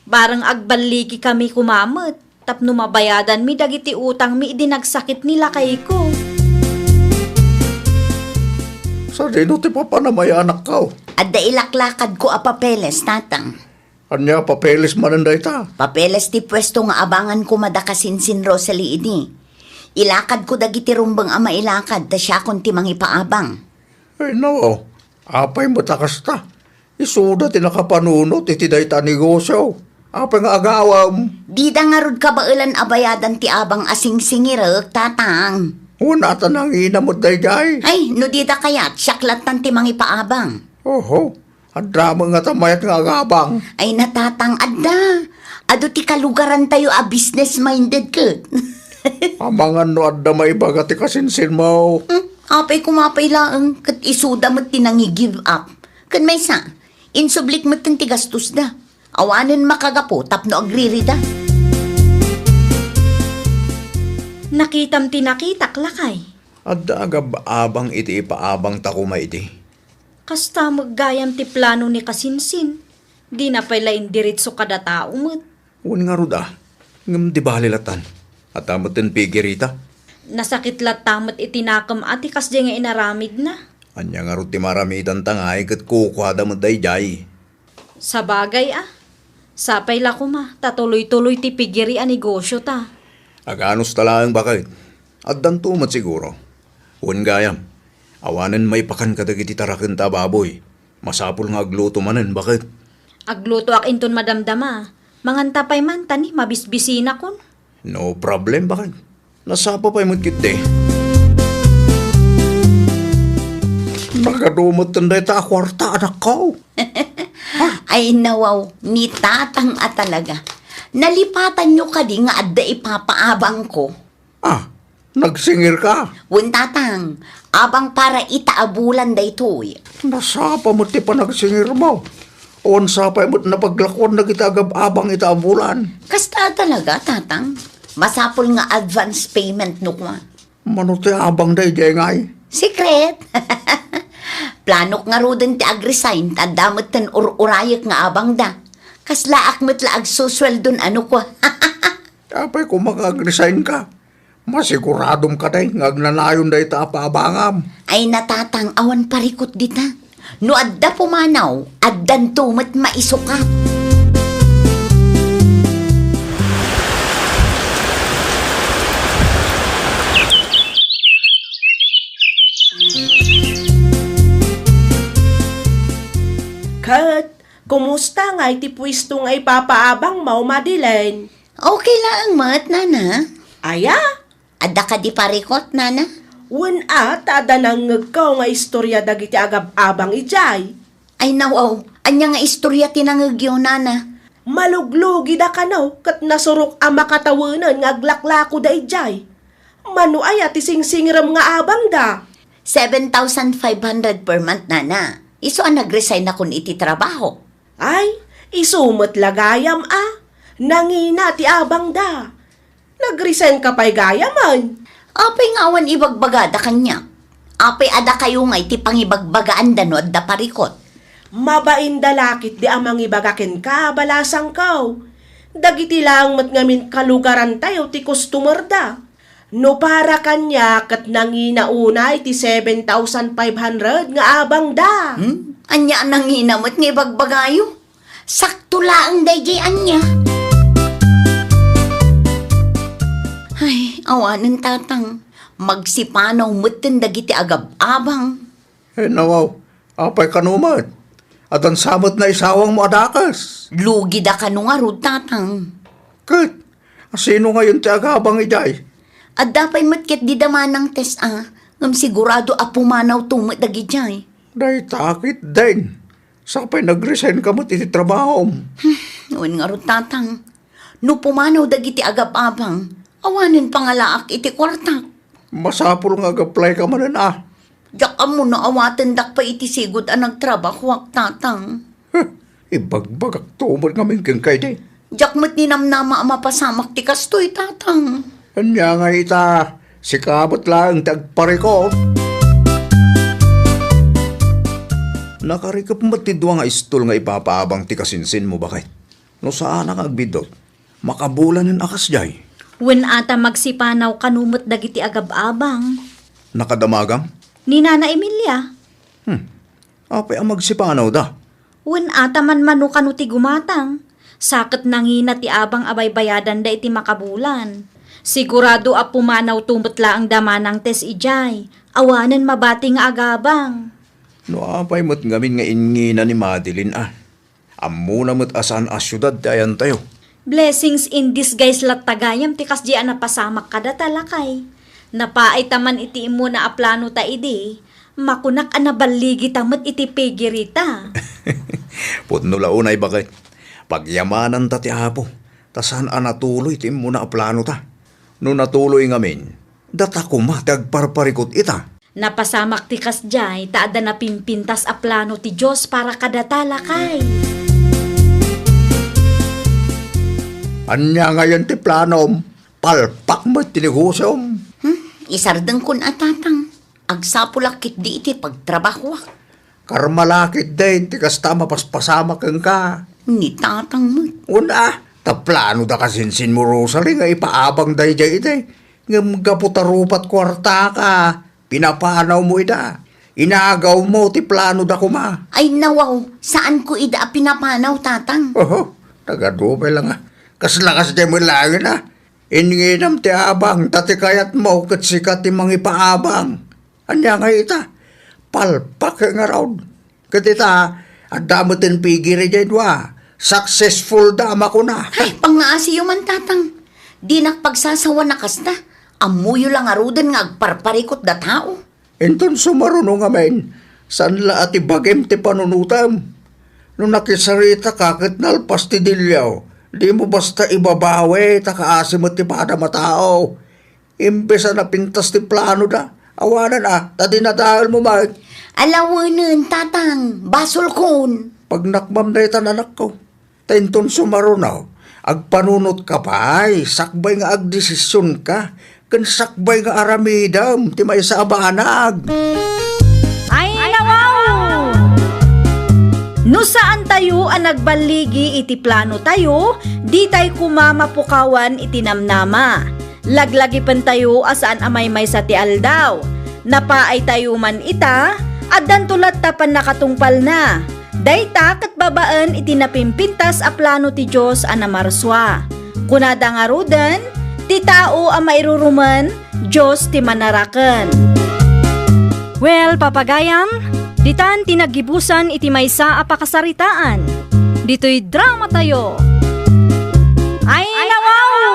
Barang agbaligi kami kumamot. Tapno mabayadan mi dagiti utang mi idinagsakit nila kay ko. Sa dino ti papanamay anak ka? Adda ilaklakad ko a papeles, tatang. Anya papeles mananday ta? Papeles ti pwesto nga abangan ko madakasinsin Rosalie ini. Ilakad ko dagiti rumbang ama ilakad, ta siya kon ti mangipaabang. Ay no, apay matakas ta. Isuda ti nakapanunot iti dayta negosyo. Apay nga agawam. Di da nga rod kabailan abayadan ti abang asing singirek, tatang. Una ta nang inamot dayjay. Ay, no di da kayat, siyaklatan ti mangipaabang. Oho, ang drama nga tamayat nga agabang. Ay natatang adda. Ado ti kalugaran tayo a business-minded ket. Amangan no adda may baga ti kasinsin mo. Apay kumapay laang, kat isuda mo tinangi-give up. Kan may sa, insublik mo ti gastos da. Awanin makagapo, tapno agririda. Nakitam ti nakitak lakay. Adda agab-abang iti ipaabang takuma iti. Kasta maggayam ti plano ni kasinsin. Di na pala indiritso kada tao mo't. Uwan nga ruda, ngam di balilatan. At amotin pigirita. Nasakit lat tamot itinakam ati kasdi nga inaramid na. Anya nga ro ti maramitan tangay kat kukwada mo dayjay. Sa bagay sapay la ko ma, tatuloy-tuloy ti pigiri a negosyo ta. Aganos talaang bakit? At dantumat siguro. Uwan gayam, awanan may pakan kadagiti tarakan ta baboy. Masapul nga agluto manen, bakit? Agluto ak inton madamdama, manganta pa'y man tani, mabisbisina kun. No problem, bakit? Nasapa pa'y magkite. Nagadumot tanday ta kwarta, anak ko. Ay nawaw, ni tatang talaga. Nalipatan nyo ka di nga adda ipapaabang ko. Nagsingir ka. Wen tatang, abang para itaabulan daytoy. Nasapa mo ti pa nagsingir mo. Oon sapay mo't napaglakon na kita agab-abang itaabulan. Kasta talaga, tatang. Masapol nga advance payment no kwa. Mano ti abang day ngay? Secret. Planok nga ro din ti agresign, tadamot ten ururayak nga abang da. Kaslaak mo't laag susweldon ano kwa. Tapay kung makag-resign ka, masiguradom ka day, ngagnanayon day ta paabangam. Ay natatang awan parikot dita. No adda pumanaw, addan tumat maisukat. Kat, kumusta nga iti pwisto nga ipapaabang mau Madeline? Okay lang mat, nana. Aya, Adda ka di parikot, nana. wen tada nang ngagkaw nga istorya dagiti agab-abang ijay. Ay nawaw, anya nga istorya tinangagyo, nana. Maluglugi da kanaw, kat nasurok ang makatawanan nga aglaklako da ijay. Mano aya ti singsingiram nga abang da. 7,500 per month, nana. Iso ang nag-resign na kun iti trabaho. Ay, isumot lagayam Nangina ti abang da. Nag-resign ka pa'y gayaman. Apay nga awan ibagbagada kanya. Apay ada kayo nga iti pangibagbagaan da no adda parikot. Mabain dalakit di amang ibagakin ka, balasang kaw. Dagiti lang mat ngamin kalugaran tayo ti customer da. No para kanya kat nanginaunay ti 7,500 nga abang da. Anya nang hinamot nga ibagbagayo. Sakto laang dayjay anya. Ay, awanan tatang. Magsipanaw mutin dagiti agab-abang. Nawaw, apay kanumat. At ang samot na isawang mo adakas. Lugi da ka nung arud tatang. Kat, sino ngayon ti agabang ijay? At dapay matkit di damanang test ngam sigurado apumanaw tumot dagijay. Day takit din. Sapay nag-resign ka mo iti trabaho. Noon nga rod tatang. No pumanaw dagiti agab-abang, awanin pangalaak iti kwartak. Masapul ngaag-apply ka manan Yak mo na awaten dak pa iti sigod ang nagtrabaho tatang. Ibagbagak tumot ngamin kang kay di. Jak mo't ninamnama ang mapasamak ti kastoy tatang. Anya nga ita, sikabot lang tagparikot. Nakarikap matidwa nga istol nga ipapaabang ti kasinsin mo bakit? No saan ang agbidot? Makabulan ng akas jay. Wen ata magsipanaw kanumot dagiti agab-abang. Nakadamagang? Ni Nana Emilia. Apay ang magsipanaw da. Wen ata man mano kanu ti gumatang. Sakit nangina ti abang abay-bayadan da iti makabulan. Sigurado a pumanaw tumot la ang damanang tes ijay. Awanan mabati nga agabang. No apay mo't ngamin nga ingina ni Madeline Amuna mo't asan a syudad dayan tayo. Blessings in disguise lat tagayam ti kasdi na pasamak kada talakay. Napaay taman iti imo na aplano ta idi. Makunak anabaligi tamat iti pigirita. Putno launay bakit? Pagyamanan ta ti apo. Tasan natuloy ti imo na aplano ta. No natuloy ngamin, data kumatagparparikot ita. Napasamak ti kasjay taada na pimpintas aplano ti Diyos para kada talakay. Anya ngayon ti planom, palpak mo tinigusom. Isardeng kun atatang. Agsapulakit di iti pagtrabaho. Karmalakit din, ti kasta mapaspasama kang ka. Ni tatang mo. Una, taplano da kasinsin mo Rosalie nga ipaabang day jay ite. Ngam kaputarupat kwarta ka. Pinapanaw mo ida. Inaagaw mo ti plano da kuma. Ay nawaw, saan ko ida pinapanaw, tatang? Oho, tagadupay lang ah. Kaslakas di mo lang na. Inginam ti abang, tati kayat mo kat sikat ti mangipaabang. Anya nga ita, palpak nga raw. Katita, at damutin pigiri dyan wa. Successful dama ko na. Ay, pangaasiyo man, tatang. Di nakpagsasawa na kasta. Amuyo lang arudan nga agparparikot da tao. Enton sumaruno nga men, saan la ati bagem ti panunutam? Nung nakisarita kakit nalpas ti dilyaw, di mo basta ibabawi, takaasim at ti pada matao. Imbesa na pintas ti plano da, awanan tadi na dahil mo mag. Alawanan, tatang, basol kon. Pag nakmam na itan anak ko, tenton sumarunaw, agpanunot ka pa ay, sakbay nga agdesisyon ka, kan sakbay nga aramidam, ti may sa abanag. Ay, nawaw! No saan tayo ang nagbaligi iti plano tayo, di tayo kumamapukawan iti namnama. Laglagi pan tayo asaan amay may sa ti aldaw. Napaay tayo man ita, at dantulat tapan nakatungpal na. Dayta kat babaan iti napimpintas a plano ti Diyos a namarswa. Kunada nga rudan, ti tao a mairuruman, Diyos ti manaraken. Well, papagayam, ditan tinagibusan iti maysa a pakasaritaan. Dito'y drama tayo. Ay, nawaw!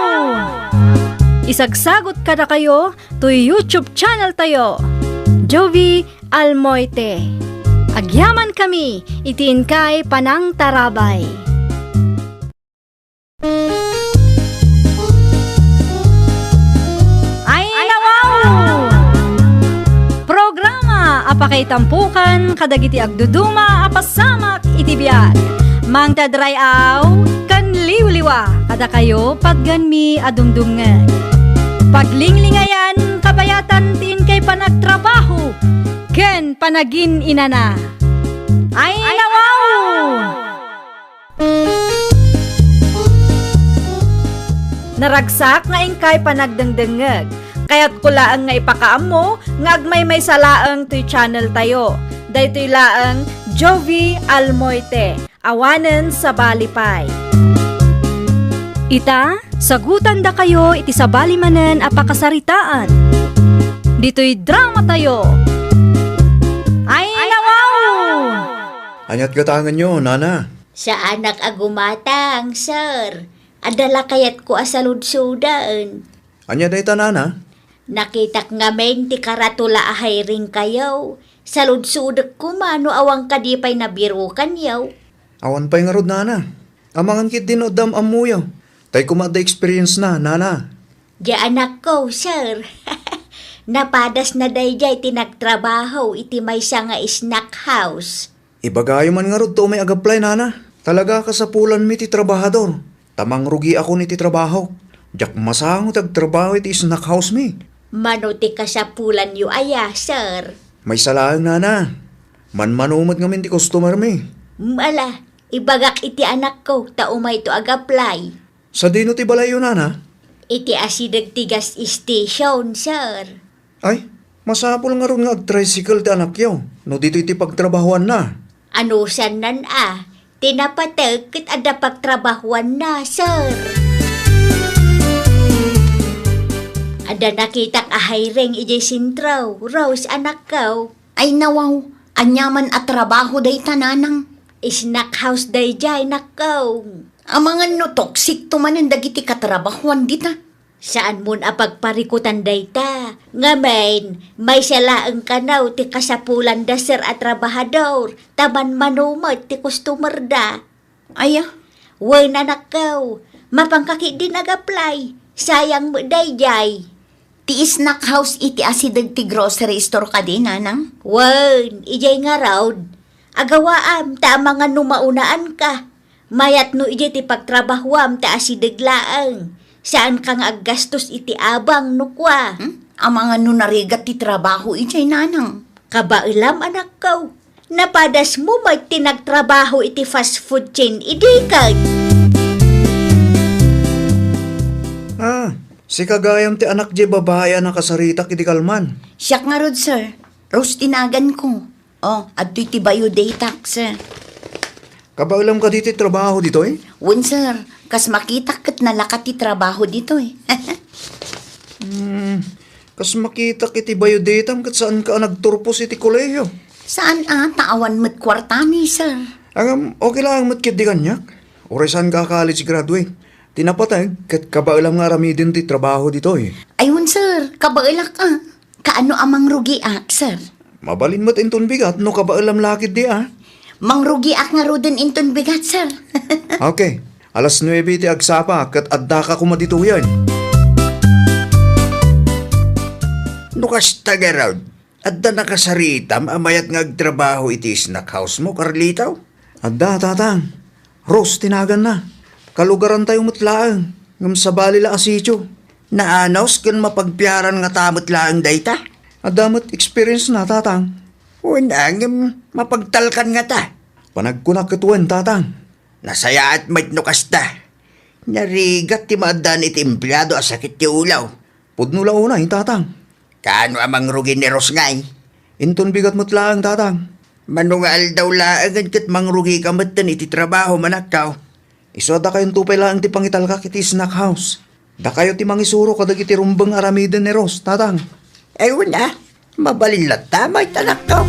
Isagsagot kada kayo to YouTube channel tayo. Jovi Almoite. Agyaman kami, itiin kay Panang Tarabay. Ay, nawaw! Programa apakay tampukan kadagiti agduduma apasamak iti biag. Mang tadrayaw kan liwliwa kada kayo pagganmi adumdumngan. Paglinglingayan kabayatan tin kay panagtrabaho ken panagin inana. Ay, nawaw! Naragsak nga ingkay panagdengdengeg. Kaya't kulaang nga ipakaam mo, nga agmay may salaang to'y channel tayo. Daytoy laang Jovi Almoite, awanen sa Balipay. Ita, sagutan da kayo iti sa balimanen a pakasaritaan. Dito'y drama tayo. Ay, nawaw! Anyat katangan nyo, nana. Sa anak agumatang, sir. Adala kayat ko asaludsudan. Anya day nana? Nakitak nga men ti karatula ahay ring kayaw. Saludsudak ko mano awang kadipay na birukan yaw. Awan pa'y nga rod, nana. Amangan kit din o dam amuyaw. Tay kumada experience na, nana. Di anak ko, sir. Napadas na dayjay tinagtrabaho iti may nga snack house. Ibagayo man nga rod to may agaplay, nana. Talaga kasapulan mi ti trabahador. Tamang rugi ako ni ti trabaho. Diyak masango tagtrabaho iti snack house mi. Mano ti kasapulan yu aya, sir. May salaang, nana. Manmanumad ngamin ti customer mi. Mala, ibagak iti anak ko, taumay to agaplay. Sa dino ti balayo, nana? Iti asidag tigas station, sir. Ay, masapol nga ron nga ag-tricycle ti anak yaw. No dito iti pagtrabahuan na. Ano sanan tinapatag kit ada pagtrabahuan na, sir. Ada nakitak ahayreng ije sintraw, Rose anak ko. Ay nawaw, anyaman at trabaho day tananang. Snack house day jay nakaw. Ang mga no toxic tumanin dagiti katrabahuan dita. Saan mo apagparikutan day ta? Ngamen, may salaang kanaw ti kasapulan da sir at trabahador. Taman manumot ti customer da. Aya, Wen anak ko, mapangkaki din nag-apply. Sayang mo day jay. ti snack house iti asidag ti grocery store ka din, nanang. Wen, ijay nga raw. Agawaam, ta mga numaunaan ka. Mayat no ijay ti pagtrabahuam ta asidaglaang. Saan kang aggastos iti abang nukwa? Ang mga nunarigat ti trabaho iti nanang. Kabailam anak ko. Napadas mo may tinagtrabaho iti fast food chain idikag. Si kagayam ti anak di babae na kasarita kiti kalman. Siya nga rod, sir. Rose, tinagan ko. Oh, at ti biodata, sir. Kabailam ka dito trabaho dito eh. Wen, sir. Kas makita kat nalakat ti trabaho dito eh. Kas makita kiti biodatam kat saan ka nagturpos iti kolehiyo. Saan taawan mo't kwartami, sir? Okay lang mat kit di kanyak. Oray saan ka college graduate. Tinapatag kat kabailam nga ramidin ti trabaho dito eh. Ayun, sir. Kabailak ka. Kaano amang rugi sir? Mabalin mo't inton bigat no kabailam lakit di ah. Mangrugi nga rodin inton bigat, sir. Okay. Alas 9 ti agsapa kat adda ka kumadituyan. Nukas tagaraw, adda nakasaritam amayat nga agtrabaho iti snack house mo, Carlitaw. Adda tatang. Rose tinagan na. Kalugaran tayo mutlaang. Ngam sa bali la asityo. Naanaws kan mapagpiaran nga tamot laang dayta. Adda mo't experience na tatang. Unang mapagtalkan nga ta. Panagkunak katuan tatang. Nasaya at may nukas ta. Narigat ti maadan iti empleyado a sakit ti ulaw. Pudno launa tatang. Kaano amang rugi ni Rosngay? Inton bigat mutlaang tatang. Manungal daw laangan kat mangrugi ka matan iti trabaho manakaw. Iso da kayong tupay lang ti pangital ka kiti snack house. Da kayo ti mangisuro kadag iti rumbang aramiden ni Rose, tatang. Ayun na, mabalin lata may tanakaw.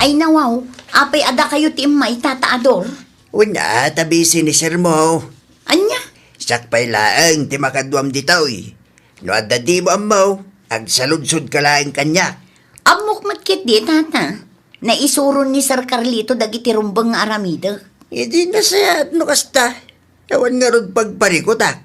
Ay nawaw, apay ada kayo ti may tataador. Una, tabisi ni Sir Mo. Anya? Sakpay laang ti makadwam ditoy. No adda di mo amaw, agsaludsod ka laang kanya. Amok matkit di, tata. Naisuron ni Sir Carlito dagiti rumbang aramida. Hindi na sayat no kasta. Awan nga ron pagparikotak.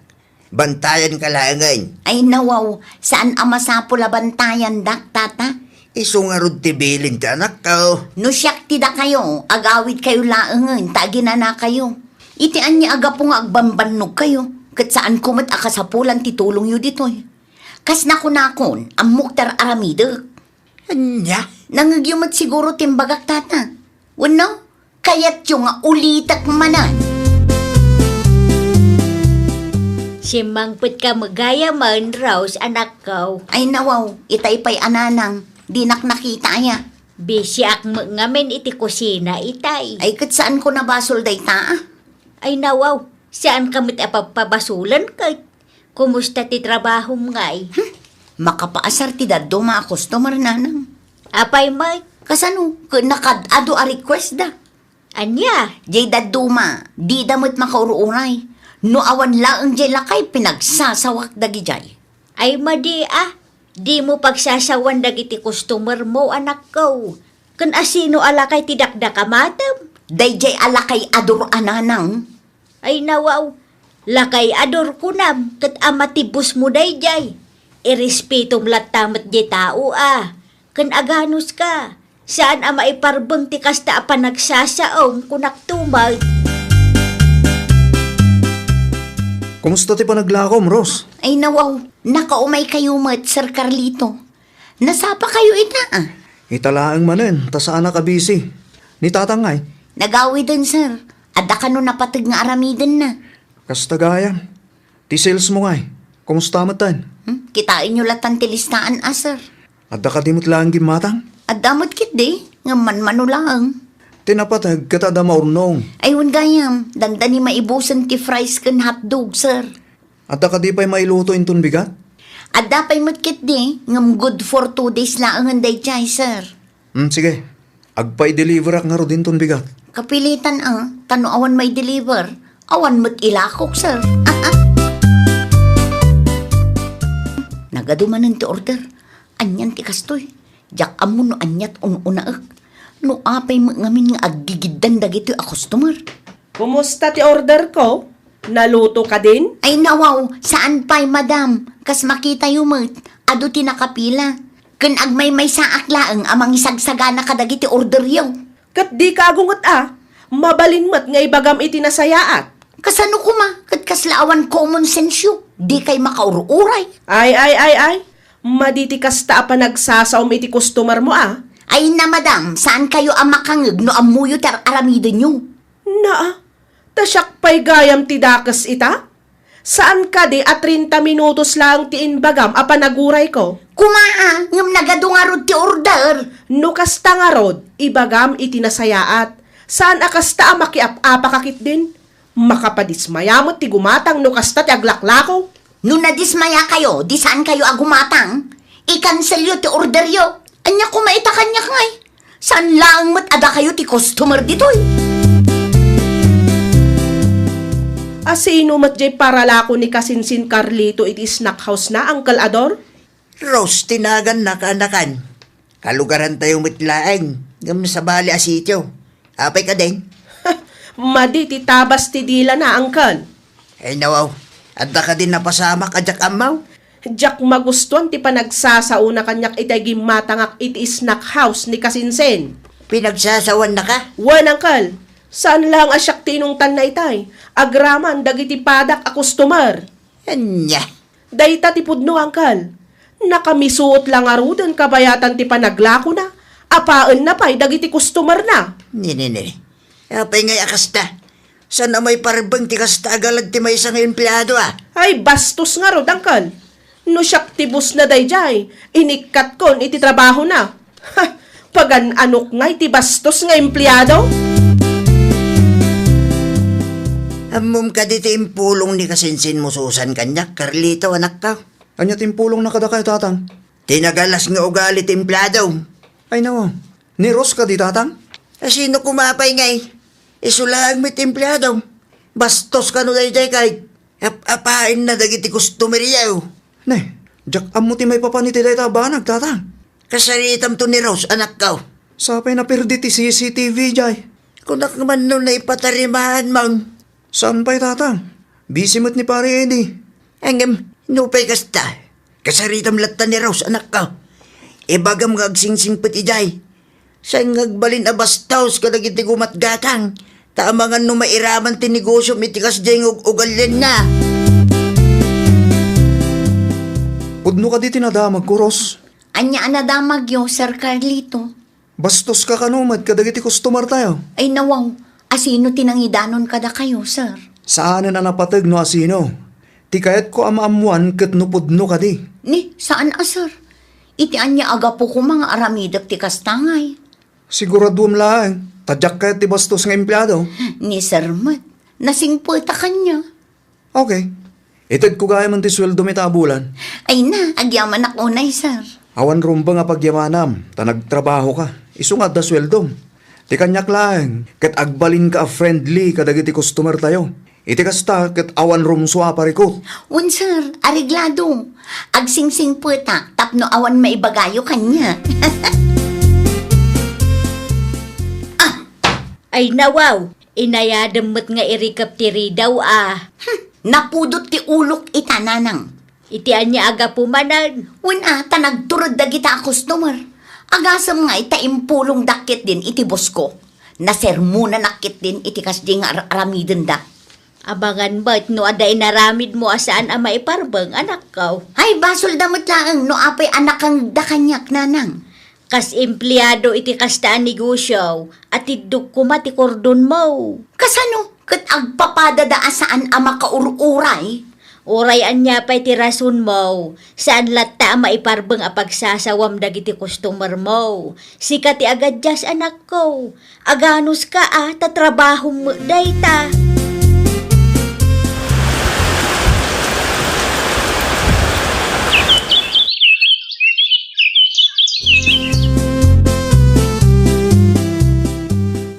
Bantayan ka laangan. Ay nawaw, saan ama sa bantayan dak, tata? Iso nga ron tibilin ka anak ka. No siyak ti da kayo, agawid kayo laangan, tagina na kayo. Itian niya aga po nga agbambannog kayo. Kat saan kumat akasapulan titulong yu ditoy. Kas nakunakon, ang muktar aramida. Anya? Nangagyumat siguro timbagak, tata. Wano? Kaya't yung nga ulitak manan. Si mangput ka magaya man, Rose, anak ko. Ay nawaw, itay-pay ananang, di nakita ya. Bisi ak ngamen iti kusina, itay. Ay kat saan ko nabasol day taa? Ay nawaw, saan kamit apapabasulan kay? Kumusta ti trabaho mo ngay? Makapaasar ti daddo mga customer nanang. Apay may, Kasano, nakadado a request da. anya? Jay daddo ma, di damot makauruuray. No awan laang jay lakay pinagsasawak dagi jay. Ay madi di mo pagsasawan dagiti customer mo, anak ko. Kan asino alakay ti dakdakamatam? Day jay alakay ador ananang. Ay nawaw, lakay ador kunam, kat amatibus mo dayjay. Irespetom latamat di tao Kan aganos ka, saan ama iparbang ti kasta pa nagsasaong kunak tumag. Kumusta ti panaglakom, Rose? Ay nawaw, nakaumay kayo mat, Sir Carlito. Nasapa kayo ita Italaang manen, ta saan ka busy. Ni tatangay, Nagawi din, sir. Ada ka no napatag nga aramidan na. kastagayan. Ti sales mo ngay, kumusta matan? Kitain nyo latan tilistaan, sir. Adda ka dimot lang gimatang? Adamot kit di, nga manmano lang. Tinapatag katada maurnong. Ayun gayam, dandani maibusan ti fries kan hotdog, sir. Adda ka di pa'y mailuto inton bigat? Adda pa'y matkit di, ngam good for 2 days lang ang day chay, sir. Sige. Agpay-deliver ak nga ro din ton bigat. Kapilitan tano awan may deliver. Awan mo't ilakok, sir. Nagadumanan ti order. Anyan ti kastoy. Jak amo no anyat unaak. No apay mo ngamin nga aggigidan dagito a customer. Kumusta ti order ko? Naluto ka din? Ay nawaw, saan pa'y madam? Kas makita yumot, ado ti nakapila. Kun agmay may saak laang amang isagsagana kadagiti order yaw. Kat di ka agungot mabalin mat nga ibagam iti nasayaat. Kasano kuma, kat kaslaawan common sense yu. Di kay makaururay. Ay. Maditi kasta pa nagsasaom iti customer mo Ay na madam, saan kayo ang makangag no amuyo tar aramidon nyo? Tasyak pa'y gayam ti dakas ita? Saan ka di at 30 minutos lang ti inbagam a panaguray ko? Kumaa, ngam nagadungarod ti order. No kasta nga rod, ibagam iti nasayaat. Saan akasta a makiap-apakakit din? Makapadismayamot ti gumatang no kasta ti aglaklako. No nadismaya kayo, di saan kayo agumatang? I-cancel yo ti order yo. Anya kumaita kanya ngay. Saan lang mat ada kayo ti customer ditoy? Asino matjay paralako ni Kasinsin Carlito iti snack house na, Uncle Ador? Rose, tinagan na kaanakan. Kalugaran tayo mitlaang. Ngam sa bali a sityo. Apay ka din. Madi ti tabas ti dila na, Uncle. Ay nawaw, adda ka din napasama kajak amaw. Jack magustuhan ti panagsasauna kanyak itay gimatangak iti snack house ni Kasinsin. Pinagsasawan na ka. Wan, Uncle. Saan lang asyak tinungtan na itay? Agraman dagiti padak a customer. Anya. Dayta ti pudno, Uncle. Nakamisuot lang arudan kabayatan ti panaglako na. Apaan na pa'y dagiti customer na. Nini. Apay ngay akasta. Sana may parbang ti kasta agalad ti may isang empleyado ah. Ay, bastos nga rod, Uncle. No siyak tibus na dayjay, inikat kon iti trabaho na. Ha, pagan anok nga iti bastos nga empleyado? Amom ka dito impulong ni Kasinsin mo susan kanyak, Carlito anak ka. Anya timpulong na kada kayo, tatang. Tinagalas nga ugali ti empleyado. Ay nawa, ni Ros ka di, tatang? Sino kumapay ngay? Isulang mit empleyado. Bastos ka no dayjay kay. Apain na dagiti customer yaw. Ne, jak amo ti may papaniti day tabanag, tatang. Kasaritam to ni Rose, anak ka. Sapay na perdi ti CCTV, jay. Kunak naman nun na ipatarimahan mang. Saan pa'y, tatang? Busy mo't ni pare Eddie. Angam, nupay kasta. Kasaritam latta ni Rose, anak ka. Ibagam nga agsingsing pati jay. Saan ngagbalin abastaws kadag iti gumatgatang. Taamangan no mairaman ti negosyo mitikas jay ugalyan na. Pudno ka di tinadamag ko, Ros. Anya anadamag yo, Sir Carlito. Bastos ka kanumad kadag iti customer tayo. Ay nawaw, asino tinangidanon kada kayo, sir? Saanan na napatag no asino? Ti kayat ko amaamuan kat no pudno ka di. Ni, saan sir? Iti anya aga po ko mga aramidap ti kastangay. Siguraduam lang, tadyak kayat ti bastos nga empleyado. Ni Sir Mat, nasingpulta kanya. Okay. Itad ko gaya man ti sweldo may tabulan. Ay na, agyaman ako na, sir. Awan rumba nga pagyamanam, ta nagtrabaho ka. Isungat da sweldo. Ti kanyak lang, kat agbalin ka friendly kadag iti customer tayo. Iti kasta, kat awan rumswa parikot. Un sir, ariglado. Agsingsing puta, tapno awan maibagayo kanya. Ay nawaw, inayadamot nga irikaptiri daw ah. Napudot ti ulok itananang. Itian niya aga pumanan. Una, tanagturod da kita customer. Agasam nga ita impulong dakit din iti boss ko. Nasermuna nakit din iti kasdi nga aramiden da. Abangan ba't no aday naramid mo asaan ang maiparbang anak ko? Ay, basol damot lang no apay anak kang dakanyak nanang. Kas empleyado iti kastaan negosyo at iduk kumati kordon mo. Kasano? Kat agpapadada asaan ama kaururay? Urayan niya pa'y tirasun mo. Saan lata ang maiparbang apagsasawam dagiti customer mo. Sika ti agad jas anak ko. Aganos ka tatrabaho mo dayta.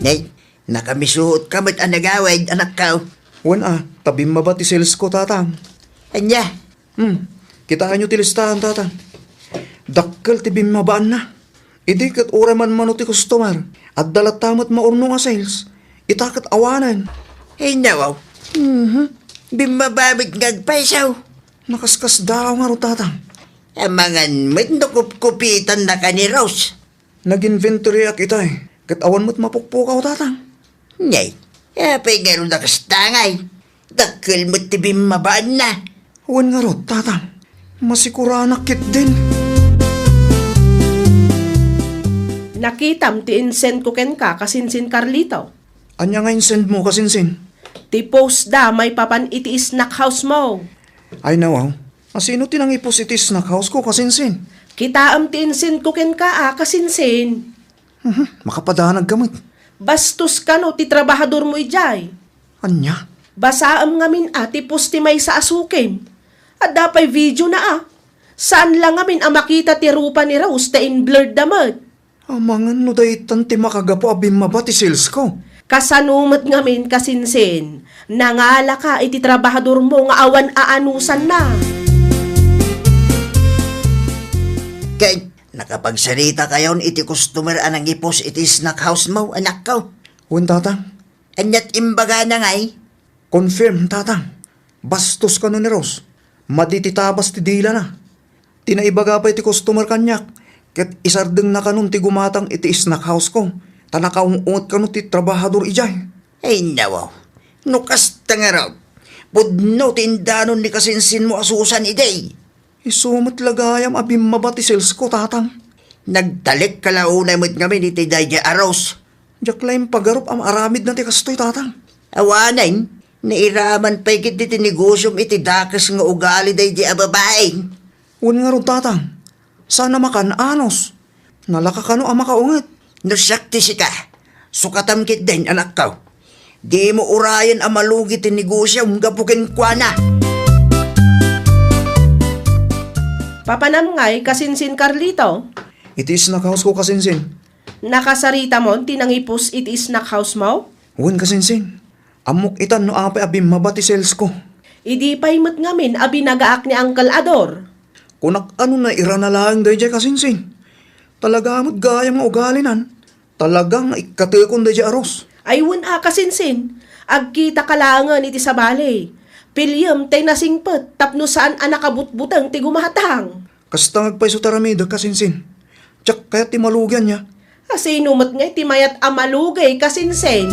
Nay, nakamisuot ka ba't anagawad, anak ka? Wan tabi mabati sales ko, tatang. Anya, Kita nyo ti listahan, tatang. Dakkel ti bimabaan na. Idi kat ure man mano ti customer. At dalat tamat maurno nga sales. Itakat awanan. ay nawaw. Bimababit ngagpaisaw. Nakaskas daw nga ro, tatang. Amangan mo't nakup-kupitan na ka ni Rose. Nag-inventory ak itay. Kat awan mo't mapukpukaw, tatang. Ngay, apay nga rin nakastangay. Dakil mo't tibim mabaan na. Wan nga ro, tatang. Masikuranak kit din. Nakitam ti insend ko ken ka Kasinsin Carlito. Anya nga send mo, kasinsin. Ti post da may papan iti snack house mo. Ay nawaw, asino tinang ipos iti snack house ko kasinsin? Kita am tinsin ko ken ka kasinsin. Makapadanag gamit. Bastos ka no ti trabahador mo ijay. Anya? Basaam ngamin ti post ti may sa asukin. At dapay video na Saan lang ngamin makita ti rupa ni Rose ta in blurred damat. Amangan no daytan ti makagapo abim mabati sales ko. Kasanumat ngamin kasinsin. Nangala ka iti trabahador mo nga awan aanusan na. Kay, nakapagsalita kayon iti customer anang ipos iti snack house mo, anak ko. Huwag tatang. Anyat imbaga na ngay. Confirm tatang. Bastos ka no ni Rose. Madititabas ti dila na. Tinaibaga pa iti customer kanyak. Ket isardeng na kanon ti gumatang iti snack house ko. Tanakaungot ka no ti trabahador ijay. Ay nawaw, nukas nga raw. Pudno tindanon ni kasinsin mo asusan iday. Isumat lagayam abim mabati sales ko tatang. Nagtalik kalaunay mo't ngamin iti dayja aros. Jaklaim pagarup am aramid na ti kastoy tatang. Awanan, nairaman pa ikit iti negosyom iti dakas nga ugali dayja ababae. Huwag nga ron tatang. Sana makan anos. Nalaka ka no ang makaungat. No sakti si ka, sukatam kit din anak ko. Di mo urayan ang malugi ti negosyom gapukin kwa na. Papanamngay kasinsin Carlito. Iti snack house ko kasinsin. Nakasarita mo tinangipos iti snack house mo. Huwag kasinsin. Amok itan no apay abim mabati sales ko. Idi pa'y mat ngamin abi nagaak ni Uncle Ador. Kunak ano na ira na lang dayjay kasinsin. Talaga mo't gayam nga ugalinan. Talagang ikatekon dayjay aros. Aywan kasinsin. Agkita kalangan iti sabali. Pilyam tay nasingpet tapno saan nakabutbutang ti gumatang. Kasta ngagpay so taramida kasinsin. Tsak kaya ti malugyan niya. Asinumat nga iti mayat amalugay kasinsin.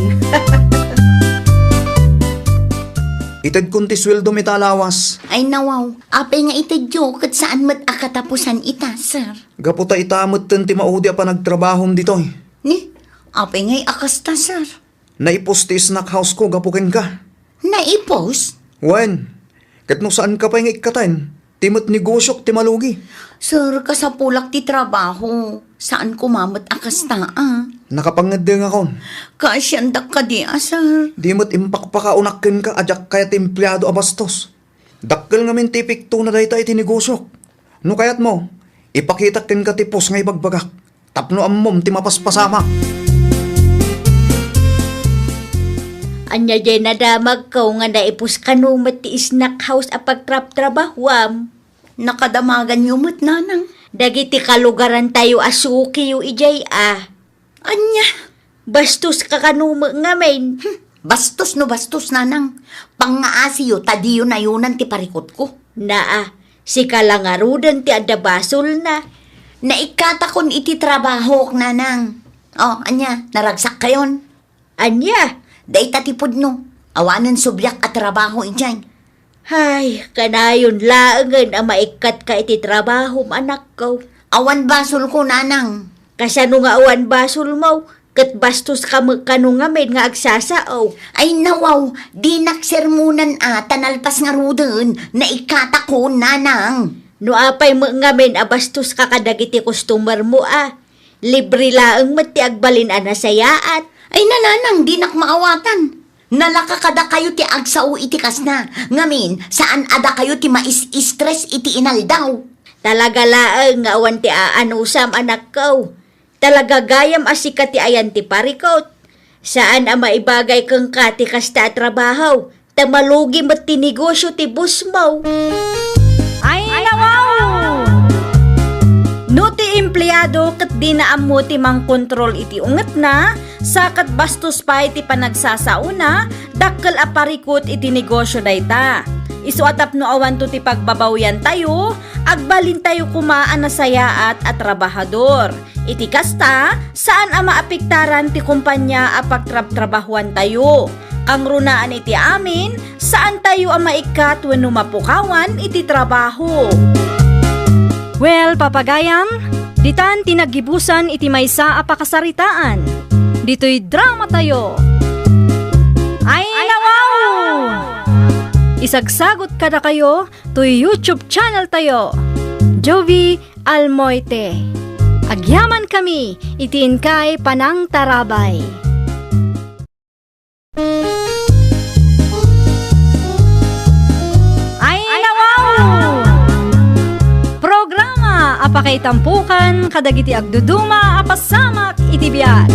Ited kun ti sweldo mitalawas. Ay nawaw, apay nga itadyo kat saan mat akatapusan ita, sir. Gaputa itamot ten ti maudi pa nagtrabahom ditoy. Ni, apay nga'y akasta, sir. Naipos ti snack house ko gapukin ka. Naipos? Wen, ket no saan ka pa yung ikatayin? Timot negosyok ti malugi. Sir, kasapulak ti trabaho. Saan kumamat akasta, Nakapangedeng akon. Kasyandak ka di, sir. Di mo't impakpakaunakin ka ajak kaya ti empleyado abastos. Dakkel nga min tipik to na dayta iti negosyok. No kayat mo, ipakitakin ka ti pos nga ibagbagak. Tapno ammom ti mapaspasamak. Anya jay nadamag ko nga naipos kanumat ti snack house a pagtrap-trabahwam. Nakadamagan yumot, nanang. Dagiti kalugaran tayo asuki yu ijay Anya, Bastos ka kanuma ngamin. bastos no bastos, nanang. Pangaasiyo, tadiyo na yunan ti parikot ko. Si kalangarudan ti adabasol na. Naikatakon iti trabaho, nanang. Oh, anya, naragsak kayon. Anya? Day tatipod no. Awanan subyak at trabaho ijay. Hay, kanayon laangan ang maikat ka iti trabaho, anak ko. Awan basol ko, nanang. Kasano nga awan basol mo, kat bastos ka magkano ngamin nga agsasao. Ay nawaw, di naksermunan tanalpas nga rudon. Naikatakon, nanang. No apay mo ngamin abastos ka kadagiti customer mo Libre laang mati agbalin nasayaat. Ay nananang, di nakmaawatan. Nalakakada kayo ti agsao iti kasna. Ngamin, saan ada kayo ti mais-stress iti inaldaw. Talaga laang nga awan ti aanusam anak ko. Talaga gayam asika ti ayan ti parikot. Saan ang maibagay kang kati kasta trabaho. Tamalugi mat ti negosyo ti bus mo. Ay, nawaw! No ti empleyado kat di na amo ti mang kontrol iti unget na, sakat bastos pa iti panagsasauna, dakkel a parikot iti negosyo dayta. Isuatap no awan to ti pagbabawyan tayo, agbalin tayo kumaan na sayaat at trabahador. Iti kasta, saan a maapektaran ti kumpanya a pagtrabahuan tayo. Ang runaan iti amin, saan tayo ang maikat wenno mapukawan iti trabaho. Well, papagayam, ditan tinagibusan iti maysa a pakasaritaan. Dito'y drama tayo. Ay nawaw! Isagsagot kada kayo to YouTube channel tayo, Jovi Almoite. Agyaman kami, itin kay Panang Tarabay. Ay nawaw! Programa apakay tampukan kadagiti agduduma apasamak itibiyag.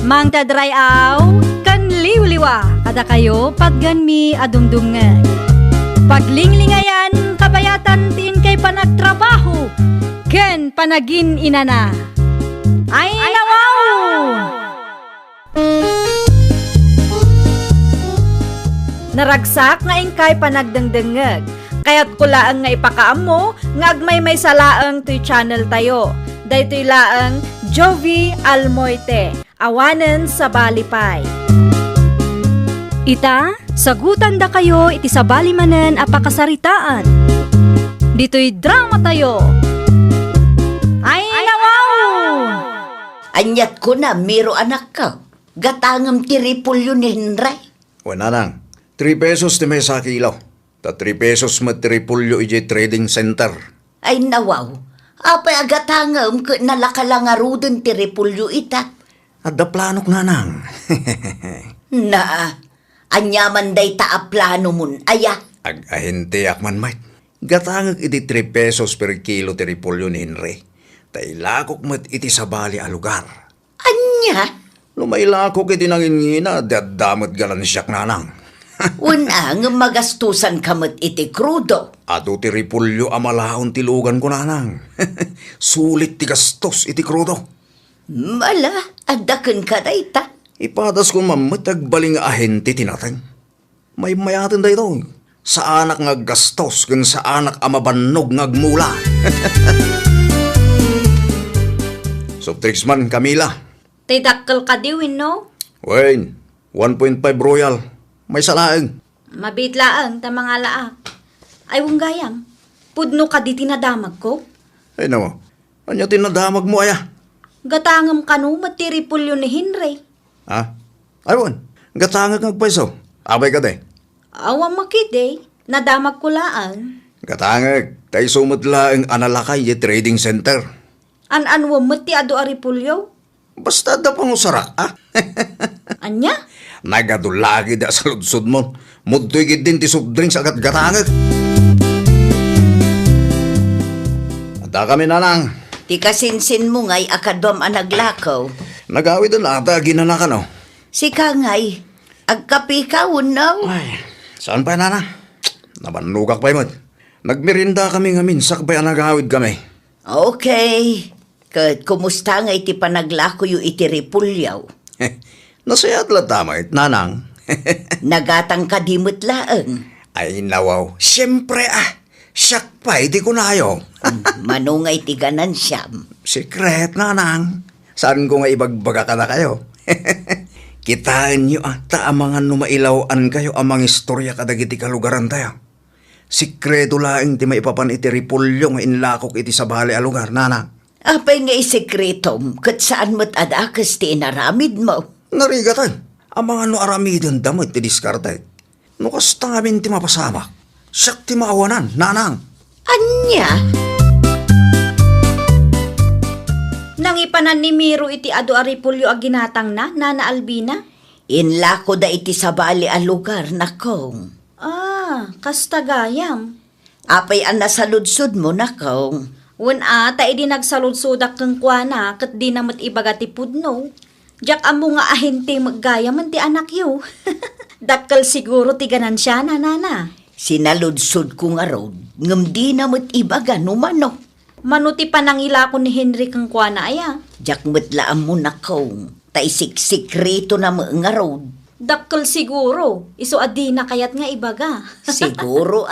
Mang tadrayaw kan liwliwa kada kayo pagganmi adumdumngeg. Paglinglingayan kabayatan tin kay panagtrabaho ken panagin inana. Ay nawaw! Naragsak nga ingkay panagdengdengeg. Kaya't kulaang nga ipakaam mo, nga agmay may salaang to'y channel tayo. Daytoy laang Jovi Almoite, awanen sa balipay. Ita, sagutan da kayo iti sa balimanen apakasaritaan. Dito'y drama tayo. Ay nawaw! Anyat ko na, miro anak ka. Gatangam tiripulyo ni Henry. Wala nang, 3 pesos ti may sa kilo. Ta 3 pesos matripulyo ije trading center. Ay nawaw. Apay agatangam ka nalakalangarudon tiripulyo ita. Adda planok nanang. Na, anyaman day taaplano mun, aya. Ag-ahente akman mait. Gatangag iti 3 pesos per kilo ti repolyo ni Henry. Tailakok mat iti sabali a lugar. Anya? Lumailakok iti nangingina, dadamot galan siyak nanang. Una nga magastusan kamot iti krudo. Ato ti repolyo amalahon ti lugan ko nanang. Sulit ti gastos iti krudo. Mala, adakan ka dayta. Ipadas ko mamatag baling ahente tinatang. May mayatin da ito. Sa anak nga gastos kung sa anak amabanog ngagmula. Subtrixman, Camila. Tidakkel ka diwin, no? Wayne, 1.5 royal. May salaang. Mabitlaang ta mga laak. Ay gayam, pudno ka di tinadamag ko? Ay namo, anya tinadamag mo aya? Gatangam kanu matiripulyo ni Henry. Ha? Aywan, gatangag ngagpaiso. Abay ka de. Awang makide, nadamag ko laan. Gatangag, tayo sumutla ang analakay y trading center. An-anwa mati ado aripulyo? Basta da pang usarak, ah? Anya? Nagadulagi da sa ludsod mo. Mudtoy gid din ti soft drinks agat gatangag. Ada kami nanang. Ti kasinsin mo ngay akadom anaglakaw. Nagawid na ata ginana ka no. Si Kangay, agkapi ka unaw. Ay, saan pa nanang? Nabanugak pa mo. Nagmerinda kami nga minsak pa nagawid kami. Okay. Kat kumusta nga iti panaglako yu iti repulyaw? Nasayat la tama it nanang. Nagatang kadimot laeng. Ay nawaw, siyempre siyak pa, hindi ko nayo. Manungay ti ganan siyam. Secret nanang. Saan ko nga ibagbaga ka na kayo? Kitaan nyo taamangan numailawan kayo amang istorya kadagiti kalugaran tayo. Sikreto laing ti maipapan iti repulyo nga inlakok iti sa bali a lugar, nanang. Apay nga isekretom, kat saan mo't adakas ti inaramid mo? Narigatan, ang mga no aramidon damot ti diskarte. No kasta ngamin ti mapasamak. Siyak ti maawanan, nanang. Anya? Nang ipanan ni Miro iti ado aripulyo a ginatang na, Nana Albina? Inlako da iti sabali a lugar na kong. Kasta gayam. Apay ang nasaludsod mo na kong. Ta idi nagsaludsudak kang kuana, kat di namat ibaga ti pudno. Diyak amo nga ahente maggayam man ti anak yu. Dakkel siguro ti ganan siya, nana. Sinaludsod ko nga road, ngam di namat ibaga numano. Manuti panangila ko ni Henry kang kuana aya. Diyak matlaan mo na kong. Taisik-sikrito na mo nga road. Dakkel siguro, iso adi na kayat nga ibaga. Siguro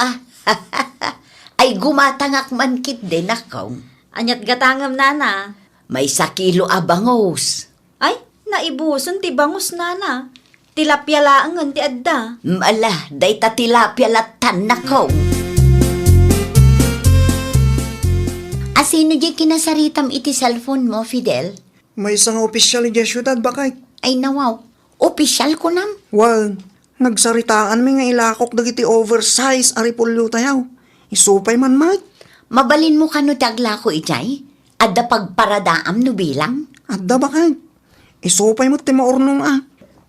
Ay gumatangak man kit din akaw. Anyat gatangam, nana. May sakilo abangos. Ay, naibuson ti bangus, nana. Tilapia laangan ti adda. Mala, day ta tilapia latan na ko. Asino di kinasaritam iti cellphone mo, Fidel? May isang opisyal ni syudad bakay. Ay nawaw, opisyal ko nam. Well, Nagsaritaan mi nga ilakok dagiti oversize aripulyo tayaw. Isupay man mat. Mabalin mo kano tagla ko ijay? Adda pagparadaam no bilang? Adda bakit? Isupay mo't ti maurnong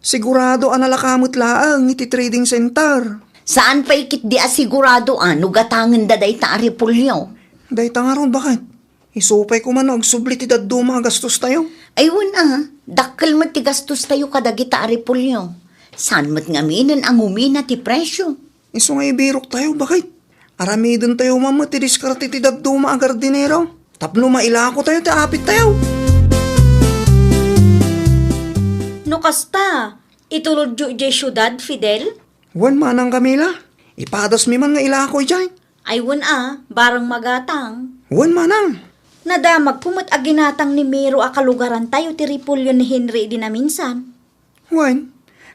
Sigurado analakamot laang iti trading center. Saan pa ikit di asigurado ano gatangan daday ta aripulyo? Day tangaron bakit? Isupay ko man agsubli ti daddo mga gastos tayo. Ayun dakkel mo ti gastos tayo kadagi ta aripulyo. Saan mo't ngaminan ang umina ti presyo? Iso nga ibirok tayo bakit? Aramidon tayo mama ti diskarte ti daddo mga gardinero. Tapno mailako tayo ti apit tayo. No kasta, itulod jo ijay syudad, Fidel? Wan manang Camila. Ipadas mi man nga ilako ijay. Aywan barang magatang. Wan manang. Nadamag pumat aginatang ni Miro akalugaran tayo ti Ripolyo ni Henry di na minsan. Wan.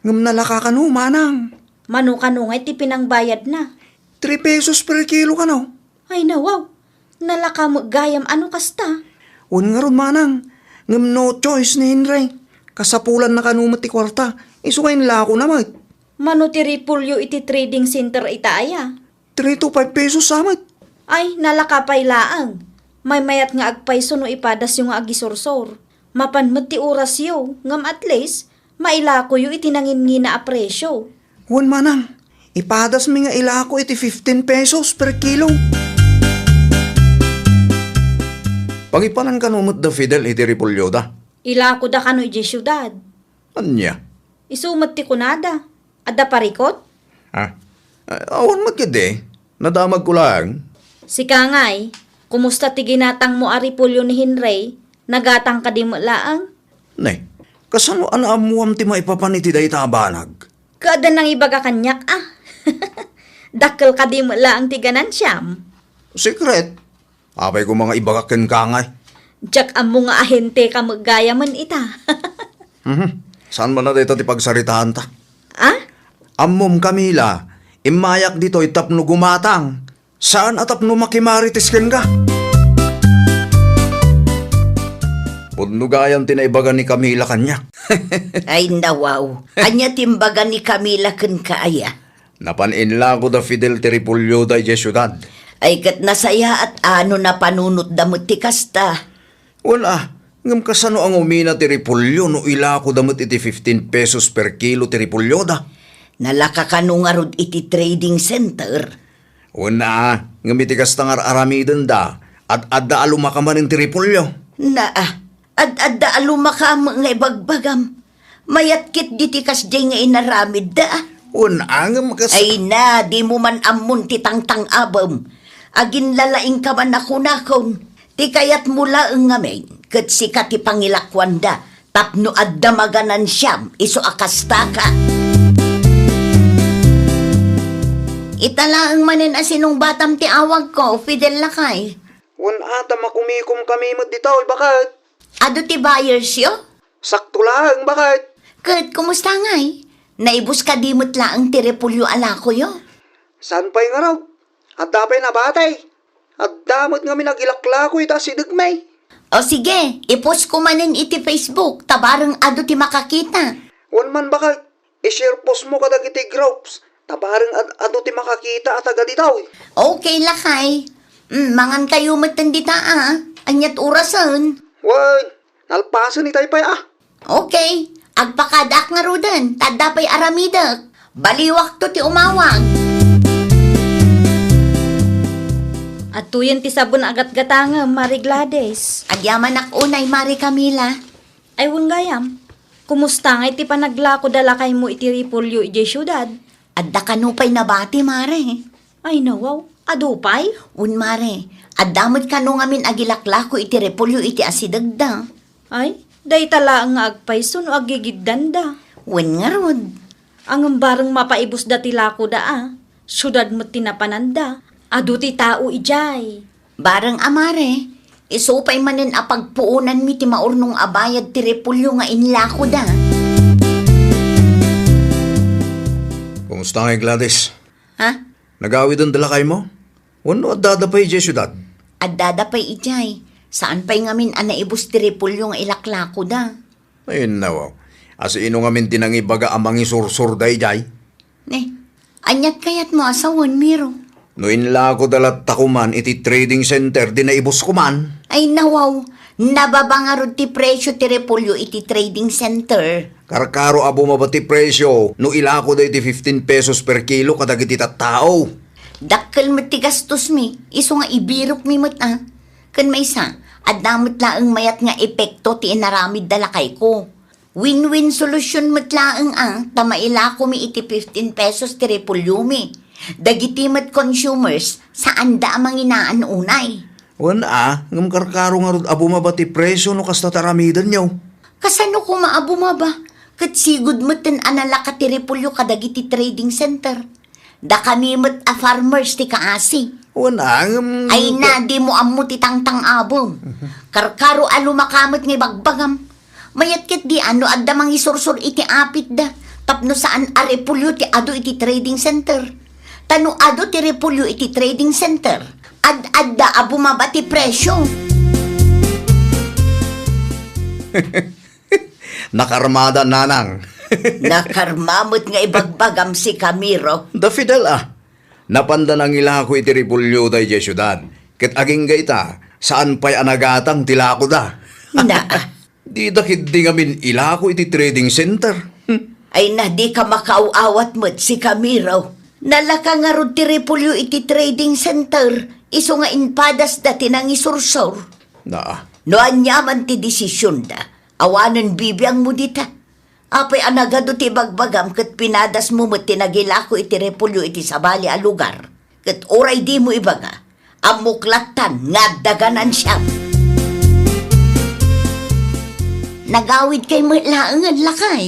Ngam nalaka ka no manang. Mano kanungay ti pinangbayad na. 3 pesos per kilo ka no. Ay nawaw, nalaka mo gayam ano kasta. Wan nga ron manang. Ngam no choice ni Henry. Kasapulan na kanumot ti kwarta. Iso kayo nila ako naman. Mano ti Ripolyo iti trading center itaaya. 3 to 5 pesos samat. Ay, nalakapay laang. May mayat nga agpayso no ipadas yung agisursor. Mapanmat ti oras yo, ngam at least, mailako yu itinangin na a presyo. Wan manang. Ipadas mi nga ilako iti 15 pesos per kilo. Pagipanan kanumot da Fidel iti Ripolyo da. Ilako da kano iti syudad. Anya? Isumat ti kunada. Adda parikot? Awan magkide. Nadamag ko lang. Si Kangay, kumusta ti ginatang mo a Ripolyo ni Henry? Nagatang ka di mo laang? Ne, kasano anaamuam ti maipapaniti day tabanag? Kada nang ibaga kanyak Dakkel ka di mo laang ti ganansyam. Secret. Apay ko mga ibagakin kangay. Diyak amo nga ahente ka magaya man ita. Saan man na dito ti pagsaritahan ta? Ammom Camila, imayak dito itapno gumatang. Saan atapno makimaritis ken ka? Pudnugayan tinaibagan ni Camila kanya. Ay nawaw. Anya timbaga ni Camila ken kaaya. Napaninla ko da Fidel ti Ripolyo da syudad. Ay kat nasaya at ano na panunot damot ti kasta. Wala, ngam kasano ang umina ti Ripolyo no ila ko damot iti 15 pesos per kilo ti Ripolyo da. Nalaka ka nung arod iti trading center. Una, ngam iti kastangar aramiden da at adda alumakaman ti Ripolyo. Adda alumaka nga ibagbagam. Mayat kit ditikas di nga inaramid da. Una, ngam Ay na, di mo man amun ti tangtang abam. Agin lalaing ka man ako nakon. Ti kayat mula ang ngamin, kat sika ti pangilakwanda, tapno adda maganan siyam, iso akasta ka. Itala ang manin asinong batam ti awag ko, Fidel Lakay. Wan ata makumikom kami mo dito, bakit? Ado ti buyers yo? Sakto lang, bakit? Kat, kumusta ngay? Naibus ka dimot laang ti Repolyo alako yo? Saan pa'y nga raw? At dapay na batay. At damot nga minagilakla ko ita si Dugmay. O sige, ipost ko manin iti Facebook, tabarang ado ti makakita. Wan man bakit? I-share post mo kadag iti groups. Tabarang ado ti makakita at agad itaw. Okay, Lakay. Mangan kayo matandita Anyat orasan. Wan, nalpasan itay pa'y Okay, agpakadak nga rudan, tadapay aramidak. Baliwak to ti umawag. At tuyan ti sabon agat-gatanga, Mari Gladys. Agyaman ak unay, Mari Camila. Ay gayam, kumusta nga iti panaglako dala kay mo iti Ripolyo iti syudad? Adda kanupay nabati, Mare. Ay nawaw, adupay? Mare, addamot kanu ngamin agilaklako iti Repolyo iti asidagda. Ay, day tala nga agpayso no agigiddan da. Nga rod. Ang barang mapaibos da tilako da syudad mo tinapananda. Adu ti tao ijay. Barang amare, isupay manin apagpuunan mi ti maurnong abayad ti Repolyo nga inlako da. Kumusta nga Gladys? Ha? Nagawid ang dalakay mo? Wano at dadapay di syudad? Addada pa'y ijay. Saan pa'y ngamin anaibus ti Repolyo nga ilaklako da? Ayun na wow. As ino nga min tinangibaga amang isursur da ijay. Anyat kayat mo asawan, Miro. No inla ko dalat takuman iti trading center di naibos ko man. Ay nawaw, nababangarod ti presyo ti repolyo iti trading center. Karkaro abo mabati presyo no ila ko da iti 15 pesos per kilo kadagiti tattao. Dakkel mo ti gastos mi, iso nga ibirok mi mat Kan may isa, at damot laang mayat nga epekto ti inaramid dalakay ko. Win-win solution mat laang tamaila ko mi iti 15 pesos ti repolyo mi. Dagiti mat consumers, saan da amang inaan unay? Wana, ngam karkaro nga rod abo mabati presyo no kasta taramidan nyo. Kasano ko maabuma ba? Kat sigud mo tin analaka ti repolyo kadagiti trading center. Da kami mat a farmers ti kaasi. Wana, ngam... Ay na, di mo ammo ti tangtang abom. Karkaro alo makamot nga bagbagam. Mayat kit di ano adda mang isursur iti apit da. Tapno saan a repolyo ti ado iti trading center. Tano ado ti repolyo iti trading center. Ad-adda a bumaba ti presyo. Nakarmada nanang. Nakarmamot nga ibagbagam si Camiro. Da Fidel Napanda nang ila ko iti repolyo da iti syudad. Ket aging gaita, saan pa'y anagatang tila ko da. Na, Di dakit di ngamin ila ko iti trading center. ay na di ka makaawat mo't si Camiro. Nalaka nga rod ti repolyo iti trading center. Iso nga inpadas dati nang isursor. Na, No anyaman ti desisyon da. Awanan bibiyang mo dita. Apay anagado ti bagbagam kat pinadas mo mo't tinagilako iti repolyo iti sabali a lugar. Kat oray di mo ibaga. Amuklatan nga daganan siya. Nagawid kay matlaangan lakay.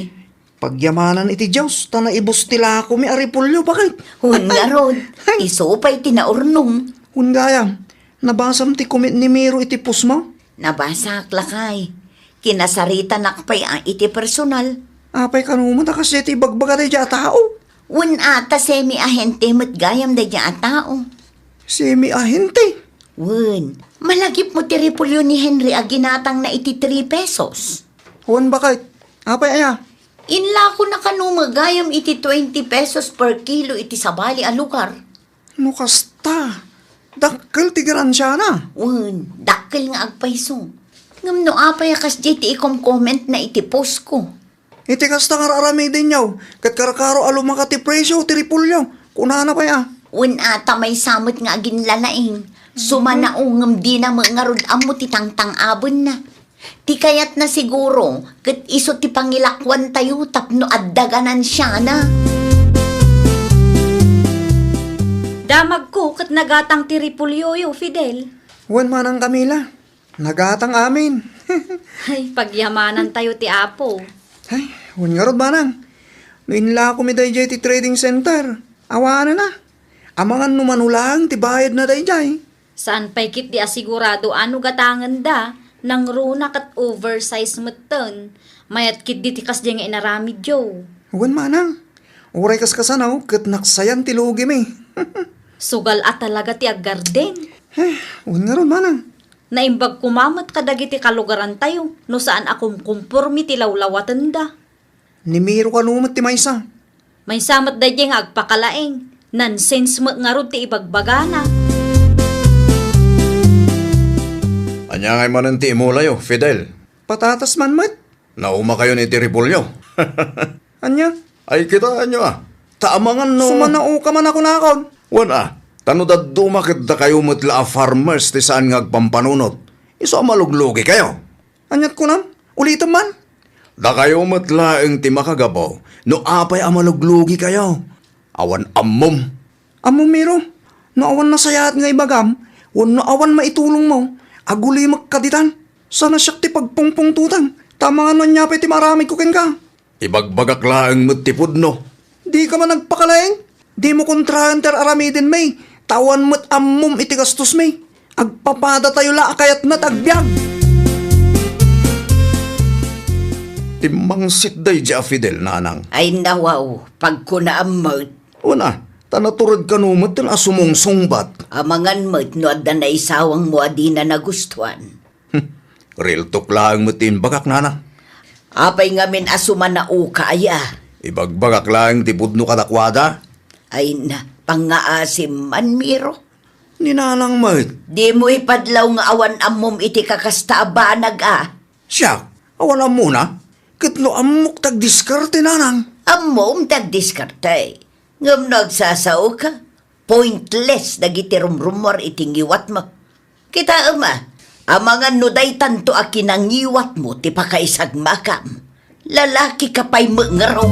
pagyamanan iti Diyos, tana ibus tila ako mi aripulyo, bakit? Hun nga rod, isupay tinaurnong. Hun gayam, nabasam ti kumit ni Miro iti pusmo? Nabasak lakay. Kinasarita nakpay ang iti personal. Apay kanuman na kasi ti bagbaga da dya tao. Wen ata semi-ahente mat gayam da dya tao. Semi-ahente. Wen, malagip mo ti repolyo ni Henry a ginatang na iti 3 pesos. Hun bakit? Apay aya? Inla ko na kanumagayam iti 20 pesos per kilo iti sabali a lugar. No kasta. Dakkel ti garansya na. Wen, dakkel nga agpaiso. Ngam no apay akas ti ikom-comment na iti post ko. Iti kasta nga rarami din yaw. Kat karakaro alumaka ti presyo, ti ripulyo. Kunana pa ya. Wen ata may samot nga aginlalaing. Sumanaungam di na mga rod amo ti tangtang abon na. Ti kayat na siguro, kat iso ti pangilakwan tayo tapno addaganan siya na. Damag ko kat nagatang ti repolyo, Fidel. Wan manang Camila. Nagatang amin. Ay, pagyamanan tayo ti Apo. Ay, wan nga rod manang. Noinla ko mi day ti trading center. Awana na. Amangan numanulang ti bayad na day jay. Saan pa'y kit di asigurado ano gatangan da, nang runa kat oversize matan. Mayat kit di tikas di nga inaramid yo. Wan manang. Uray kaskasanaw, kat naksayan ti lugi mi. Sugal at talaga ti aggarden. Wan nga rod manang. Naimbag kumamat kadagiti kalugaran tayo, no saan akong kumpormi ti lawlawatan da. Ni Miro kanumat ti maysa. May samat da nga agpakalaeng, nonsense mo nga rod ti ibagbagana. Anya ngay manan ti imulayo, Fidel. Patatas man mat. Nauma kayo ni ti repolyo. Anya? Ay kita anyo Taamangan no. Sumanao ka man ako nakon. Wan tano dumakit da kayo matla a farmers ti saan nga agpampanunot. Iso maluglugi kayo. Anyat ko nam? Ulitan man? Da kayo matla ang ti makagabaw. No apay a maluglugi kayo. Awan ammom. Ammom Miro? No awan nasayat nga ibagam. Wan no awan maitulong mo. Aguli magkaditan. Sana siya ti pagpungpung tutang. Tama nga nun niya ti marami kukin ka. Ibagbagak laang matipod no. Di ka man nagpakalaeng. Di mo kontrahan ter aramidin may. Tawan mo't ammom iti gastos may. Agpapada tayo la kayat na tagbyag. Timangsit day dya Fidel nanang. Ay nawaw, pagkunaam mo't, Una, tanaturad ka numot til asumong sungbat. amangan mo't no adda na isawang mo adi na nagustuhan. Real talk lang mo tin bagak nanang. Apay ngamin asuman na ukaya. Ibagbagak lang ti pudno kadakwada. Ay na, pangaasim man, Miro. Ninanang mat. Di mo ipadlaw nga awan amom iti kakasta abanag Siya, awan muna. Kitno amok tagdiskarte nanang. Amom tagdiskartay. Ngam nagsasaw ka. Pointless dagiti rumrumor itingiwat mo. Kita ang mga nuday tanto a kinangiwat mo ti pakaisag makam. Lalaki ka pa'y mengaraw.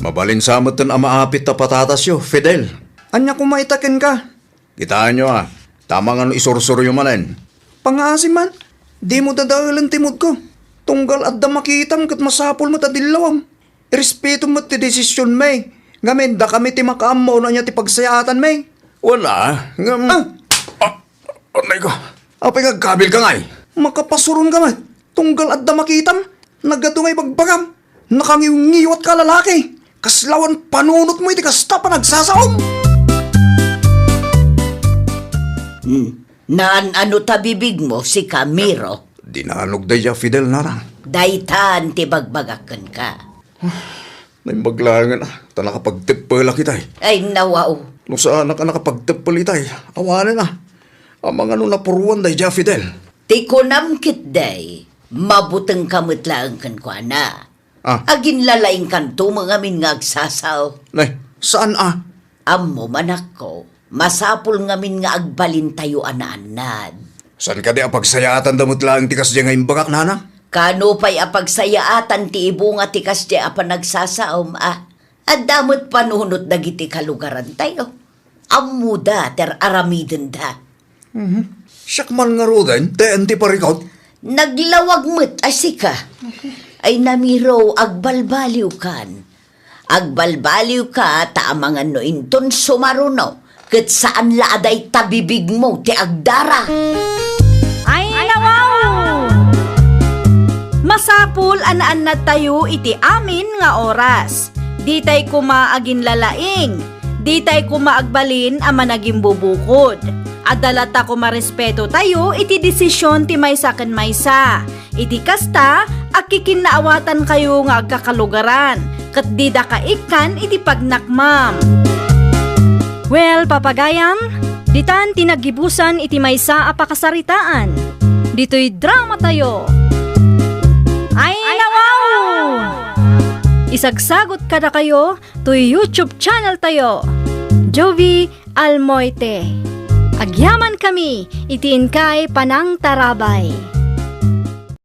Mabalin sa amatan ang maapit na patatas yo, Fidel. Anya kumaitakin ka? Kitaan nyo tama nga no isursuro yung manen. Pangasim man, di mo dadalan timod ko. Tunggal at da makitam kat masapol mo tadilawam. Irespeto mo ti desisyon may. Ngamin da kami ti makaamaw na niya ti pagsayatan may. Wala, ngam... Anay ko, apay kagkabil ka ngay. Makapasuron ka man. Tunggal at da makitam, naggatungay bagbagam. Nakangiwat ka lalaki. Kaslawan panunot mo iti kasta pa nagsasaom. Naan ano tabibig mo si Camiro? Dinanog day Fidel narang. Daytan ti bagbagakan ka. Naimbaglangan nakapagtipala kita Ay nawaw. Nung saan nakapagtipala itay, awanan Ang mga napuruan day Fidel. Ti kunam kit day, mabuteng kamatlaan kan kwa na. Agin lalaing kanto mga min ngagsasaw. Nay, saan Ammo manak ko, masapul ngamin nga agbalin tayo anaanad. Saan ka di apagsayatan damot lang tikas diya ngayon bagak nanang? Kano pa'y apagsayaatan ti ibo nga tikas di apa nagsasaom At damot panunot dagiti kalugaran tayo. Amuda ter aramiden da. Siyak man nga roden, te parikot. Naglawag mo't asika. Ay namiro agbalbaliw kan. Agbalbaliw ka taamangan no inton sumaruno. Kat saan laaday tabibig mo ti agdara. Ay, nawaw! Masapul anaan na tayo iti amin nga oras. Di tay kumaagin lalaing. Di tay kumaagbalin ang managing bubukod. Adalata ko marespeto tayo iti desisyon ti maysa ken maysa. Iti kasta, akikinnaawatan kayo nga agkakalugaran. Kat di da kaikan iti pagnakmam. Well, papagayam, ditan tinagibusan iti maysa a pakasaritaan. Dito'y drama tayo. Ay, nawaw! Isagsagot kada kayo to YouTube channel tayo. Jovi Almoite. Agyaman kami, itiin kay Panang Tarabay.